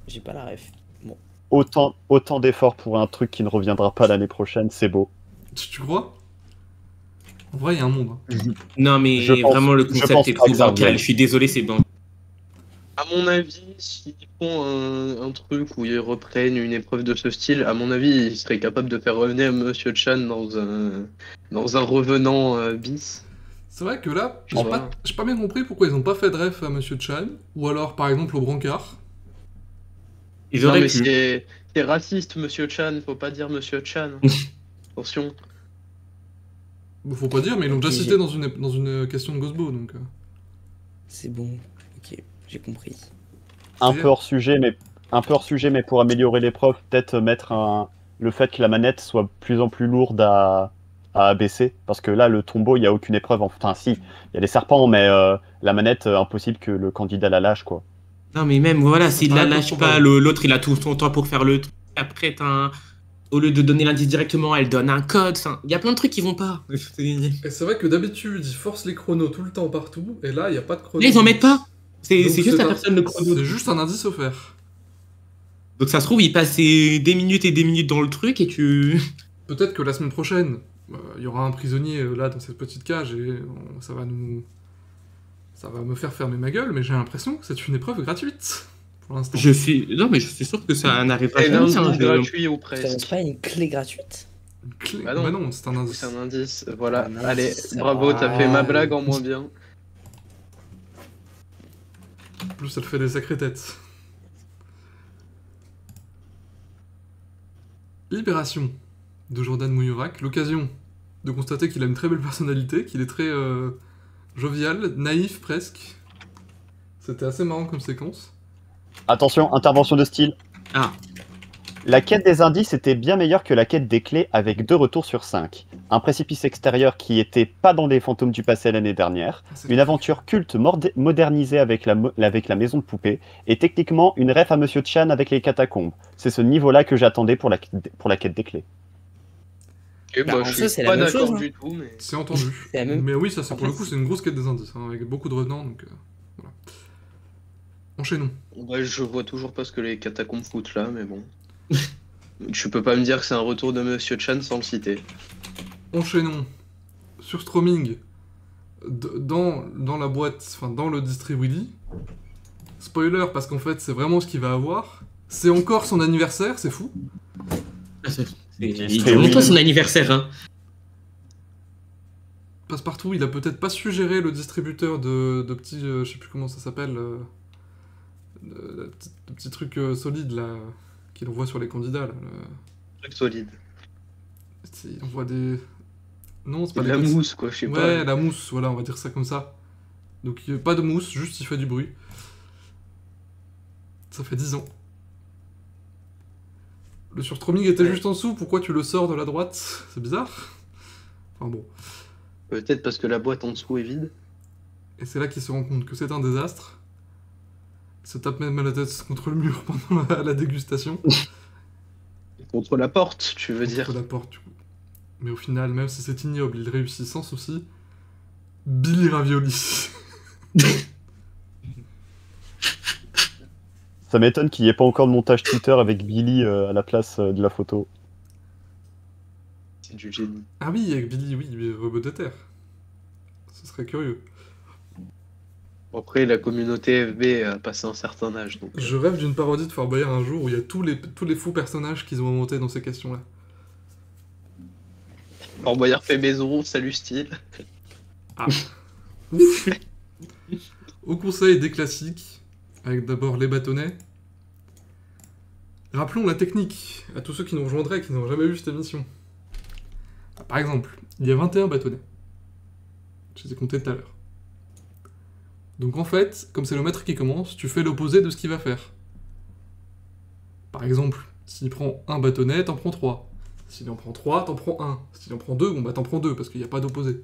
J'ai pas la ref. Autant d'efforts pour un truc qui ne reviendra pas l'année prochaine, c'est beau. Tu crois? En vrai, il y a un monde. Hein. Non, mais Je pense- vraiment, le je concept pense est pas trop que ça bancal. revienne. Je suis désolé, c'est bancal. À mon avis, s'ils font un truc où ils reprennent une épreuve de ce style, à mon avis, ils seraient capables de faire revenir Monsieur Chan dans un revenant bis. C'est vrai que là, Je vois. j'ai pas bien compris pourquoi ils ont pas fait de ref à Monsieur Chan, ou alors par exemple au Brancard. Ils Non, auraient mais pu. c'est raciste, Monsieur Chan, faut pas dire Monsieur Chan. Attention. Faut pas dire, mais ils l'ont Ok, déjà j'ai- cité dans une question de Gosbo, donc... C'est bon. Ok, j'ai compris. Un C'est- peu hors sujet, mais pour améliorer l'épreuve, peut-être mettre le fait que la manette soit de plus en plus lourde à abaisser. Parce que là, le tombeau, il n'y a aucune épreuve. Enfin, si, il y a les serpents, mais la manette, impossible que le candidat la lâche, quoi. Non, mais même, voilà, Ça s'il paraît la peu lâche probable. pas, l'autre, il a tout son temps pour faire le truc. Après, au lieu de donner l'indice directement, elle donne un code. Enfin, il y a plein de trucs qui vont pas. Et c'est vrai que d'habitude, ils forcent les chronos tout le temps partout, et là, il n'y a pas de chrono. Là, ils en mettent pas. C'est Donc, juste la un- personne le chrono. C'est juste un indice offert. Donc ça se trouve, il passait des minutes et des minutes dans le truc et tu... Peut-être que la semaine prochaine, il y aura un prisonnier là dans cette petite cage et ça va me faire fermer ma gueule, mais j'ai l'impression que c'est une épreuve gratuite pour l'instant. Non, mais je suis sûr que ça n'arrivera Et jamais. l'indice ça, hein. gratuit ou Ça donne presque. pas une clé gratuite? Une clé- Bah non. Bah non, c'est un indice. C'est un indice, voilà. Un Allez, indice, bravo, t'as fait ma ah. blague en moins bien. En plus, elle fait des sacrées têtes. Libération de Jordan Mouillerac. L'occasion de constater qu'il a une très belle personnalité, qu'il est très jovial, naïf presque. C'était assez marrant comme séquence. Attention, intervention de style. Ah, La quête des indices était bien meilleure que la quête des clés avec 2 retours sur 5. Un précipice extérieur qui était pas dans des fantômes du passé l'année dernière. Ah, c'est- Une aventure culte modernisée avec la maison de poupée. Et techniquement une ref à Monsieur Chan avec les catacombes. C'est ce niveau-là que j'attendais pour la quête des clés. Et Bah, bah, en je soi, suis c'est la pas même d'accord chose, hein. du tout, mais. C'est entendu. C'est la même- Mais oui, ça, c'est En pour le fait, coup, c'est une grosse quête des indices, hein, avec beaucoup de revenants, donc voilà. Enchaînons. Ouais, je vois toujours pas ce que les catacombes foutent là, mais bon. Tu peux pas me dire que c'est un retour de Monsieur Chan sans le citer. Enchaînons. Sur Stroming, dans la boîte, enfin dans le distribuidi. Spoiler, parce qu'en fait, c'est vraiment ce qu'il va avoir. C'est encore son anniversaire, c'est fou. il fait longtemps son anniversaire. Hein. Passepartout, il a peut-être pas su gérer le distributeur de petits, je sais plus comment ça s'appelle, de petits trucs solides là, qu'il envoie sur les candidats. Là, Truc solide. il envoie des... Non, c'est C'est pas de des la petits- mousse, quoi, je sais Ouais, pas. la mousse, voilà, on va dire ça comme ça. Donc pas de mousse, juste il fait du bruit. Ça fait 10 ans. Le surstroming était Ouais. juste en dessous, pourquoi tu le sors de la droite? C'est bizarre. Enfin bon. Peut-être parce que la boîte en dessous est vide. Et c'est là qu'il se rend compte que c'est un désastre. Il se tape même la tête contre le mur pendant la dégustation. Contre la porte, tu veux dire. Contre la porte, du coup. Mais au final, même si c'est ignoble, il réussit sans souci. Billy Ravioli. Ça m'étonne qu'il n'y ait pas encore de montage Twitter avec Billy à la place de la photo. C'est du génie. Ah oui, avec Billy, oui, robot de terre. Ce serait curieux. Après, la communauté FB a passé un certain âge, donc. Je rêve d'une parodie de Fort Boyard un jour où il y a tous les faux personnages qu'ils ont inventés dans ces questions-là. Fort Boyard fait maison, salut style. Ouf. Au conseil des classiques, avec d'abord les bâtonnets. Rappelons la technique à tous ceux qui nous rejoindraient et qui n'ont jamais vu cette émission. Par exemple, il y a 21 bâtonnets. Je les ai comptés tout à l'heure. Donc en fait, comme c'est le maître qui commence, tu fais l'opposé de ce qu'il va faire. Par exemple, s'il prend un bâtonnet, t'en prends 3. S'il en prend 3, t'en prends 1. S'il en prend 2, bon bah t'en prends 2 parce qu'il n'y a pas d'opposé.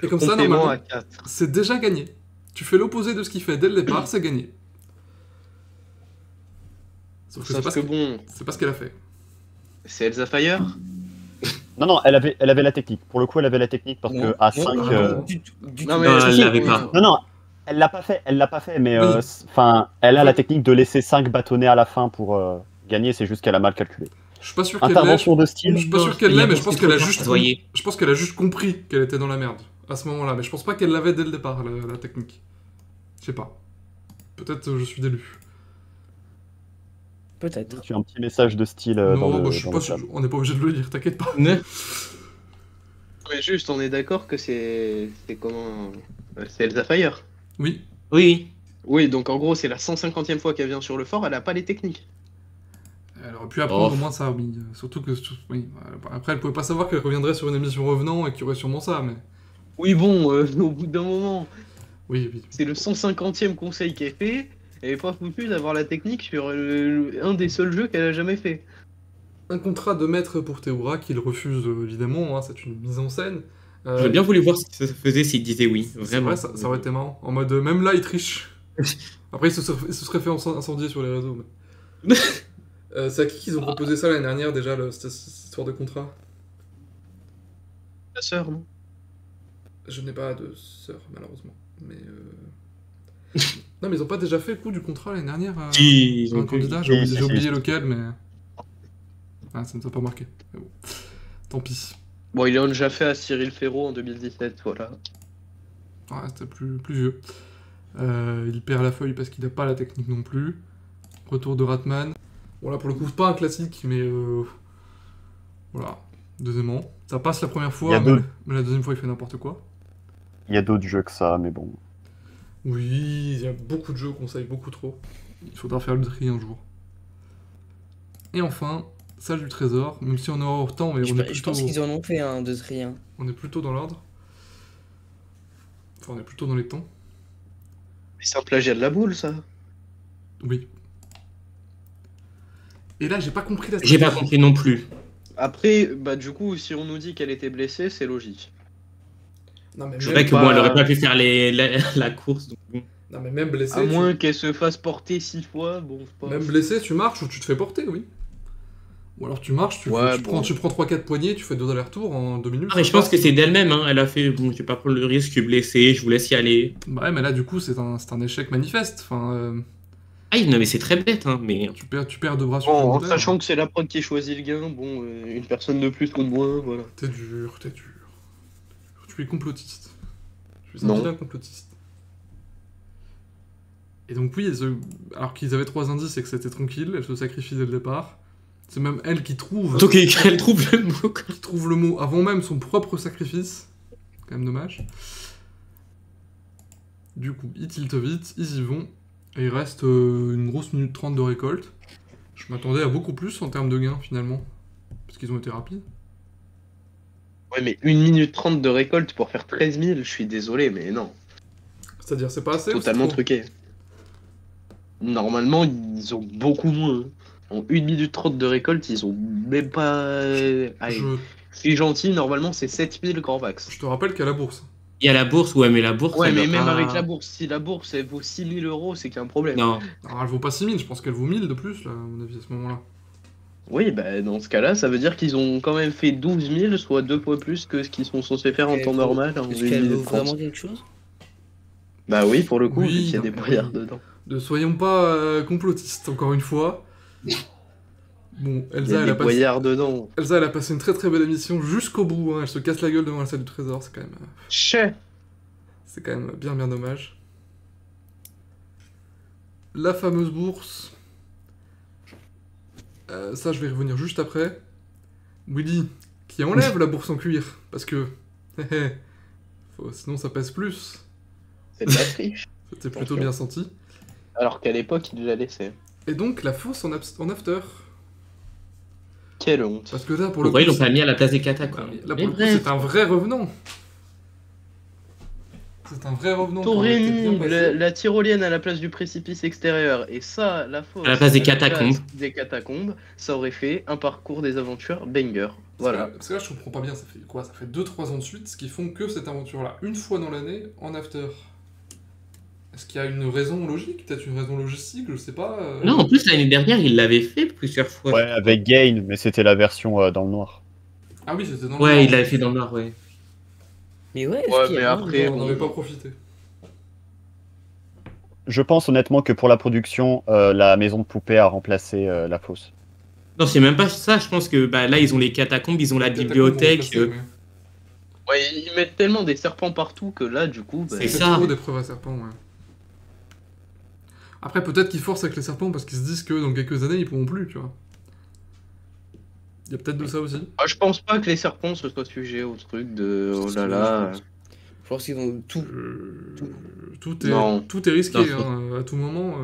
Et comme ça, Complément normalement, à 4. c'est déjà gagné. Tu fais l'opposé de ce qu'il fait dès le départ, c'est gagné. Sauf que c'est pas, Sauf que bon, c'est pas ce qu'elle a fait. c'est Elsa Fire. Non, elle avait la technique. Pour le coup, elle avait la technique parce que à 5. Du tout. Non, mais Non, elle si, l'avait pas. Non, elle l'a pas fait, mais Oui. enfin, elle a la technique de laisser 5 bâtonnets à la fin pour gagner, c'est juste qu'elle a mal calculé. Je suis pas sûr qu'elle l'ait. Intervention de Je style. suis pas sûr qu'elle l'ait, mais je pense qu'elle a juste. Voyez. Je pense qu'elle a juste compris qu'elle était dans la merde à ce moment-là, mais je pense pas qu'elle l'avait dès le départ, la technique. Je sais pas. Peut-être je suis délu. Peut-être. Tu as un petit message de style dans Non, le, bah, je suis dans pas le sûr. chat. On n'est pas obligé de le lire, t'inquiète pas. Ne. Mais juste, on est d'accord que c'est comment c'est Elsa Fire. Oui. Oui. Oui, donc en gros, c'est la 150e fois qu'elle vient sur le fort, elle a pas les techniques. Elle aurait pu apprendre Oh. au moins ça, oui. Surtout que. Oui. Après, elle pouvait pas savoir qu'elle reviendrait sur une émission revenant et qu'il y aurait sûrement ça, mais. Oui, bon, au bout d'un moment, Oui, oui. c'est le 150e conseil qu'elle fait, elle est pas foutue d'avoir la technique sur un des seuls jeux qu'elle a jamais fait. Un contrat de maître pour Théoura qu'il refuse évidemment, hein, c'est une mise en scène. J'aurais bien voulu voir ce que ça faisait s'il disait oui. C'est Vraiment. vrai, ça aurait été marrant. En mode, même là, il triche. Après, il se serait fait incendier sur les réseaux. Mais... c'est à qui qu'ils ont proposé ça l'année dernière déjà, cette histoire de contrat? Ta sœur, non? Je n'ai pas de sœur, malheureusement. Mais. Non, mais ils ont pas déjà fait le coup du contrat l'année dernière Si, ils à ont un pu. candidat? J'ai oublié lequel, mais. Ah, ça ne nous a pas marqué. Mais bon. Tant pis. Bon, ils l'ont déjà fait à Cyril Ferraud en 2017, voilà. Ouais, c'était plus vieux. Il perd la feuille parce qu'il n'a pas la technique non plus. Retour de Ratman. Bon, là, pour le coup, c'est pas un classique, mais. Voilà. Deuxièmement. Ça passe la première Il y fois, a mais, deux. mais la deuxième fois, il fait n'importe quoi. Il y a d'autres jeux que ça, mais bon. Oui, il y a beaucoup de jeux qu'on conseille beaucoup trop. Il faudra faire le tri un jour. Et enfin, salle du trésor, même si on est hors temps, mais Je on est je plutôt, pense qu'ils en ont fait un de tri. Hein. on est plutôt dans l'ordre. Enfin, on est plutôt dans les temps. Mais c'est un plagiat de la boule, ça. Oui. Et là, j'ai pas compris la J'ai pas stratégie. compris non plus. Après, bah du coup, si on nous dit qu'elle était blessée, c'est logique. Non, mais C'est même, vrai que pas- bon, elle aurait pas pu faire la course. Donc... bon. non, mais même blessé, À moins qu'elle se fasse porter 6 fois, bon, c'est pas... même blessé, tu marches ou tu te fais porter, oui. Ou alors tu marches, Ouais, tu bon. prends 3-4 poignées, tu fais 2 allers-retours en 2 minutes. Ah, mais ça je pense passe. que c'est d'elle-même. Hein. Elle a fait bon, je vais pas prendre le risque, je suis blessé, je vous laisse y aller. Bah ouais, mais là, du coup, c'est un échec manifeste. Enfin, Ah, non, mais c'est très bête, hein. Mais tu perds 2 bras Bon, en supplémentaires. sachant que c'est la prod qui choisit le gain, bon, une personne de plus ou de moins, voilà. T'es dur, t'es dur. Tu es complotiste. Tu es un Non. vilain complotiste. Et donc oui, alors qu'ils avaient 3 indices et que c'était tranquille, elle se sacrifie dès le départ. C'est même elle qui trouve donc elle trouve le mot. Quoi. le mot avant même son propre sacrifice. Quand même dommage. Du coup, ils tiltent vite, ils y vont. Et il reste une grosse minute 30 de récolte. Je m'attendais à beaucoup plus en termes de gains finalement. Parce qu'ils ont été rapides. Ouais, mais 1 minute 30 de récolte pour faire 13 000, je suis désolé, mais non. C'est-à-dire, c'est pas assez ou c'est Totalement trop truqué. Normalement, ils ont beaucoup moins. En 1 minute 30 de récolte, ils ont même pas... Allez, Je, c'est gentil, normalement c'est 7000 grand max. je te rappelle qu'à la bourse. Il y a la bourse, ouais, mais la bourse. Ouais, elle mais doit même pas- avec la bourse, si la bourse elle vaut 6000 euros, c'est qu'il y a un problème. Non. Alors, elle vaut pas 6000, je pense qu'elle vaut 1000 de plus, là, à mon avis, à ce moment-là. Oui, bah dans ce cas-là, ça veut dire qu'ils ont quand même fait 12 000, soit 2 fois plus que ce qu'ils sont censés faire en Et temps pour- normal. En Est-ce 1 qu'elle vaut minute 30. vraiment quelque chose? Bah oui, pour le coup, Oui, vu qu'il y a non, des mais boyards oui. dedans. Ne soyons pas complotistes, encore une fois. Bon, Il y Elsa, a elle des a passé... boyards dedans. Elsa, elle a passé une très très belle émission jusqu'au bout, hein. Elle se casse la gueule devant la salle du trésor, c'est quand même... Chais. C'est quand même bien bien dommage. La fameuse bourse. Ça, je vais y revenir juste après. Willy, qui enlève la bourse en cuir. Parce que... sinon ça pèse plus. C'est de la triche. C'était plutôt bien senti. Alors qu'à l'époque, il la laissait. Et donc, la fausse en after. Quelle honte. Parce que là, pour le Pourquoi ils coup... l'ont pas mis à la place des katas, Bah quoi. oui, là, Mais pour le coup, bref. c'est un vrai revenant. C'est un vrai revenant. qui aurait T'aurais été bien mis passé. la tyrolienne à la place du précipice extérieur, et ça, la force À la place des à la catacombes. place des catacombes, ça aurait fait un parcours des aventures banger. Voilà. Parce que là, je comprends pas bien, ça fait quoi? Ça fait 2-3 ans de suite, ce qui font que cette aventure-là, une fois dans l'année, en after. Est-ce qu'il y a une raison logique? Peut-être une raison logistique, je sais pas. Non, en plus, l'année dernière, il l'avait fait plusieurs fois. Ouais, avec Gain, mais c'était la version dans le noir. Ah oui, c'était dans le Ouais, noir. il l'avait fait dans le noir, ouais. Mais ouais, Ouais, est-ce qu'il y a mais vraiment après, On genre- n'avait pas profité. Je pense honnêtement que pour la production, la maison de poupée a remplacé la fosse. Non, c'est même pas ça. Je pense que bah, là, ils ont les catacombes, ils ont la Les catacombes bibliothèque. ont remplacé, mais Ouais, ils mettent tellement des serpents partout que là, du coup, bah, C'est c'est ça. trop d'épreuves à serpents, ouais. Après, peut-être qu'ils forcent avec les serpents parce qu'ils se disent que dans quelques années, ils pourront plus, tu vois. Il y a peut-être de ça aussi. je pense pas que les serpents se soient sujets au truc de oh là là. Je pense qu'ils ont tout. Non. Tout est risqué, Non, hein, à tout moment.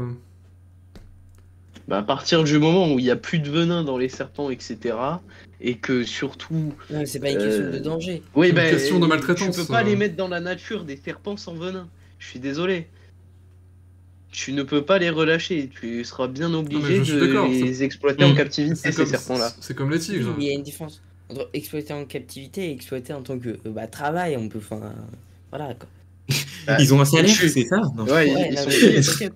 Bah, à partir du moment où il y a plus de venin dans les serpents, etc., et que surtout. Non, mais c'est pas une question de danger. Oui, C'est une bah, question de maltraitance, tu peux pas ça. les mettre dans la nature des serpents sans venin. Je suis désolé. Tu ne peux pas les relâcher. Tu seras bien mais obligé je suis de d'accord, les exploiter en Mm. captivité, ces serpents-là. C'est comme les tigres. Oui, mais il y a une différence entre exploiter en captivité et exploiter en tant que travail. On peut. Enfin, voilà quoi. Ils ont un salaire, tu- c'est ça? Non. Ouais, Ouais, ils non, sont mais- payés, t'inquiète.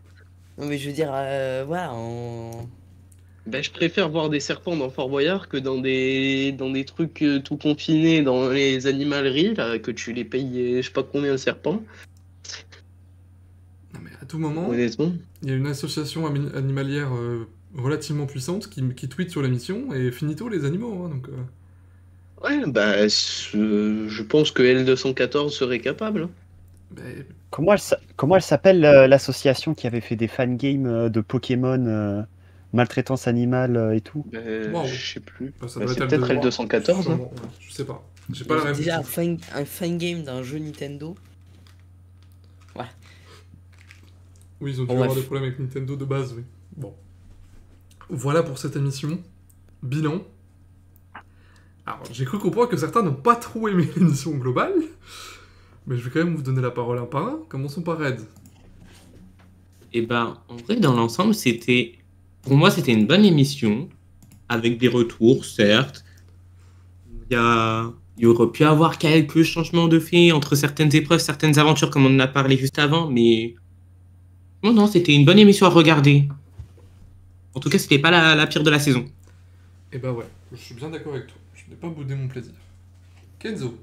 Non, mais je veux dire, voilà, en. Ben, je préfère voir des serpents dans Fort Boyard que dans des trucs tout confinés dans les animaleries, là, que tu les payes je sais pas combien de serpents, Non, mais à tout moment, honnêtement. il y a une association animalière relativement puissante qui tweet sur la mission et finito les animaux. Hein, donc, Ouais, bah, je pense que L214 serait capable. Hein. mais Comment elle s'appelle l'association qui avait fait des fangames de Pokémon maltraitance animale et tout? Ben, Wow. je sais plus. bah, ça Bah, doit c'est être peut-être L2. L214. Hein. Sûrement, ouais, je sais pas. J'ai pas la même. Déjà, un fan game d'un jeu Nintendo. Oui, ils ont dû Bon, avoir bref. des problèmes avec Nintendo de base, oui. Bon. Voilà pour cette émission. Bilan. Alors, j'ai cru comprendre que certains n'ont pas trop aimé l'émission globale. Mais je vais quand même vous donner la parole un par un. Commençons par Red. Et ben, en vrai, dans l'ensemble, pour moi, c'était une bonne émission, avec des retours, certes. Il y aurait pu avoir quelques changements de fait entre certaines épreuves, certaines aventures, comme on en a parlé juste avant, mais non, c'était une bonne émission à regarder. En tout cas, c'était pas la pire de la saison. Et bah ouais, je suis bien d'accord avec toi. Je n'ai pas boudé mon plaisir. Kenzo.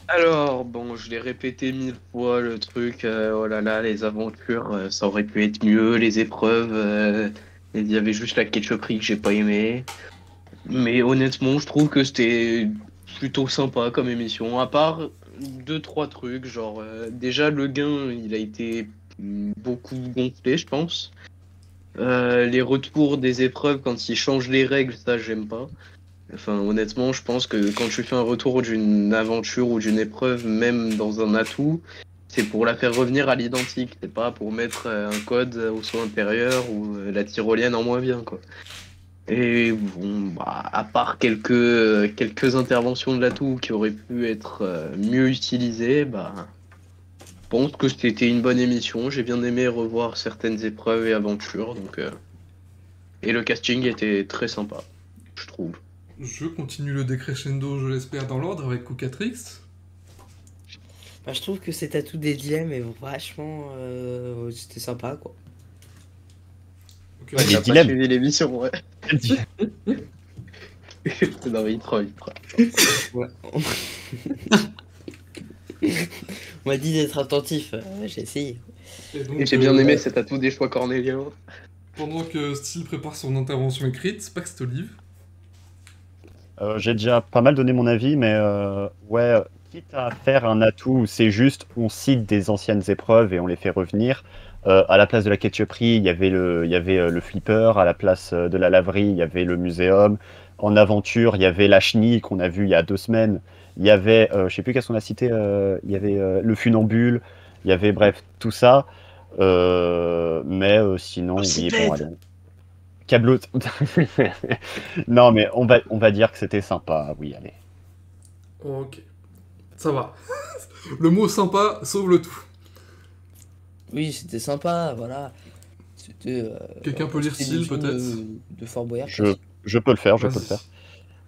Alors, bon, je l'ai répété 1000 fois le truc, oh là là, les aventures, ça aurait pu être mieux, les épreuves, il y avait juste la ketchuperie que j'ai pas aimé. Mais honnêtement, je trouve que c'était plutôt sympa comme émission, à part 2-3 trucs, genre, déjà le gain, il a été beaucoup gonflé, je pense. Les retours des épreuves quand ils changent les règles, ça j'aime pas. Enfin, honnêtement, je pense que quand tu fais un retour d'une aventure ou d'une épreuve, même dans un atout, c'est pour la faire revenir à l'identique. C'est pas pour mettre un code au son intérieur ou la tyrolienne en moins bien, quoi. Et bon, bah, à part quelques interventions de l'atout qui auraient pu être mieux utilisées, bah, je pense que c'était une bonne émission. J'ai bien aimé revoir certaines épreuves et aventures, donc, et le casting était très sympa, je trouve. Je continue le décrescendo, je l'espère, dans l'ordre avec Cucatrix. Bah, je trouve que cet atout des dilemmes est vachement. C'était sympa quoi. Ok, Ouais, Il les a pas dilemmes. suivi l'émission, ouais. Non, mais il troll. On m'a dit d'être attentif, j'ai essayé. Et donc, Et j'ai bien aimé cet atout des choix cornéliens. Pendant que Steel prépare son intervention écrite, Pax Olive. J'ai déjà pas mal donné mon avis, mais ouais, quitte à faire un atout où c'est juste on cite des anciennes épreuves et on les fait revenir. À la place de la ketchuperie, il y avait le flipper. À la place de la laverie, il y avait le muséum. En aventure, il y avait la chenille qu'on a vue il y a 2 semaines. Il y avait, je sais plus qu'est-ce qu'on a cité, il y avait le funambule. Il y avait, bref, tout ça. Mais sinon, oui, bon, allez. Cablo. Non, mais on va dire que c'était sympa, oui, allez. Ok. Ça va. Le mot sympa sauve le tout. Oui, c'était sympa, voilà. C'était. Quelqu'un peut lire c'était Seal, une émission peut-être de Fort Boyard. Je peux le faire, je peux le faire.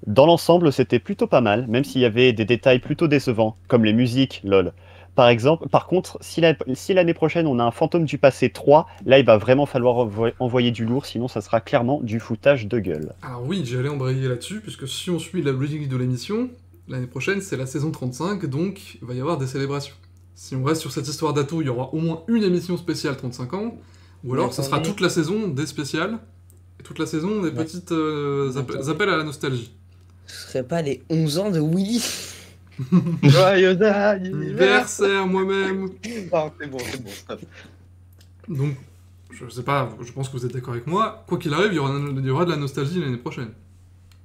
Dans l'ensemble, c'était plutôt pas mal, même s'il y avait des détails plutôt décevants, comme les musiques, lol. Par contre, si l'année prochaine on a un Fantôme du passé 3, là il va vraiment falloir envoyer du lourd, sinon ça sera clairement du foutage de gueule. Alors oui, j'allais embrayer là-dessus, puisque si on suit la logique de l'émission, l'année prochaine c'est la saison 35, donc il va y avoir des célébrations. Si on reste sur cette histoire d'Atou, il y aura au moins une émission spéciale 35 ans, ou alors ce sera toute la saison des spéciales, et toute la saison des petites appels à la nostalgie. Ce serait pas les 11 ans de Willy? Joyeux anniversaire. Anniversaire moi-même. Ah, c'est bon, stop. Donc, je sais pas, je pense que vous êtes d'accord avec moi, quoi qu'il arrive, il y aura de la nostalgie l'année prochaine.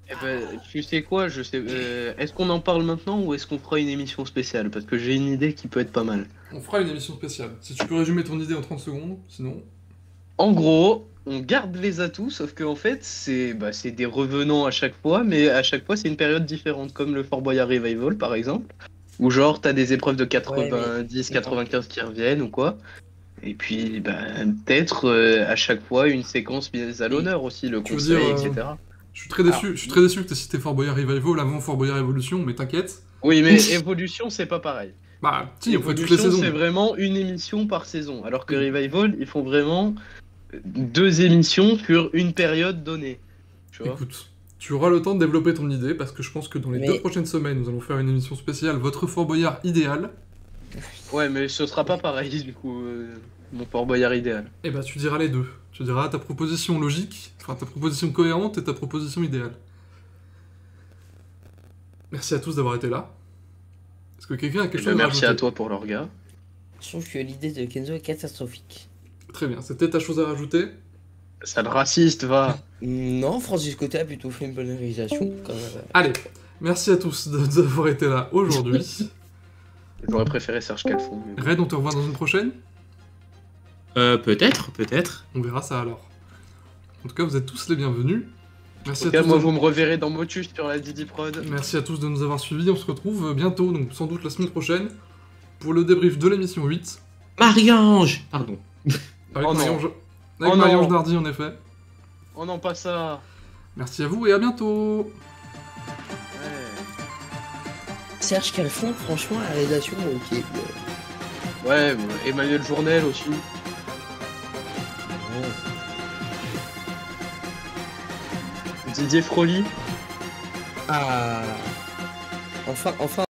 Eh ben, tu sais quoi, est-ce qu'on en parle maintenant ou est-ce qu'on fera une émission spéciale? Parce que j'ai une idée qui peut être pas mal. On fera une émission spéciale. Si tu peux résumer ton idée en 30 secondes, sinon... En gros, on garde les atouts, sauf qu'en fait, c'est des revenants à chaque fois, mais à chaque fois, c'est une période différente, comme le Fort Boyard Revival, par exemple, où genre, t'as des épreuves de 90, 95 qui reviennent ou quoi. Et puis, peut-être à chaque fois, une séquence mise à l'honneur aussi, le Tu veux conseil, dire, etc. Je suis très déçu que t'aies cité Fort Boyard Revival avant Fort Boyard Evolution, mais t'inquiète. Oui, mais Evolution, c'est pas pareil. Bah, si, on fait toutes les saisons. C'est vraiment une émission par saison, alors que Revival, ils font vraiment 2 émissions sur une période donnée. Tu vois. Écoute, tu auras le temps de développer ton idée, parce que je pense que dans les 2 prochaines semaines, nous allons faire une émission spéciale, votre Fort Boyard idéal. Ouais, mais ce sera pas pareil, du coup, mon Fort Boyard idéal. Et bah, tu diras les deux. Tu diras ta proposition logique, enfin ta proposition cohérente et ta proposition idéale. Merci à tous d'avoir été là. Est-ce que quelqu'un a quelque chose à rajouter? Merci à toi pour le regard. Je trouve que l'idée de Kenzo est catastrophique. Très bien, c'était ta chose à rajouter? Sale raciste, va. Non, Francis Côté a plutôt fait une bonne réalisation. Allez, merci à tous d'avoir été là aujourd'hui. J'aurais préféré Serge Calfon. Red, on te revoit dans une prochaine? Peut-être. On verra ça alors. En tout cas, vous êtes tous les bienvenus. Merci En à tout cas, tous. moi, vous me reverrez dans Motus sur la Didi Prod. Merci à tous de nous avoir suivis. On se retrouve bientôt, donc sans doute la semaine prochaine, pour le débrief de l'émission 8. Marie-Ange, pardon. Avec Oh Marie-Ange non. Marie-Ange Nardi, en effet. Oh non, pas ça. Merci à vous et à bientôt. Serge Calfon, franchement, la réalisation, ok. Ouais, Emmanuel Journel aussi. Didier Froli. Ah. Enfin.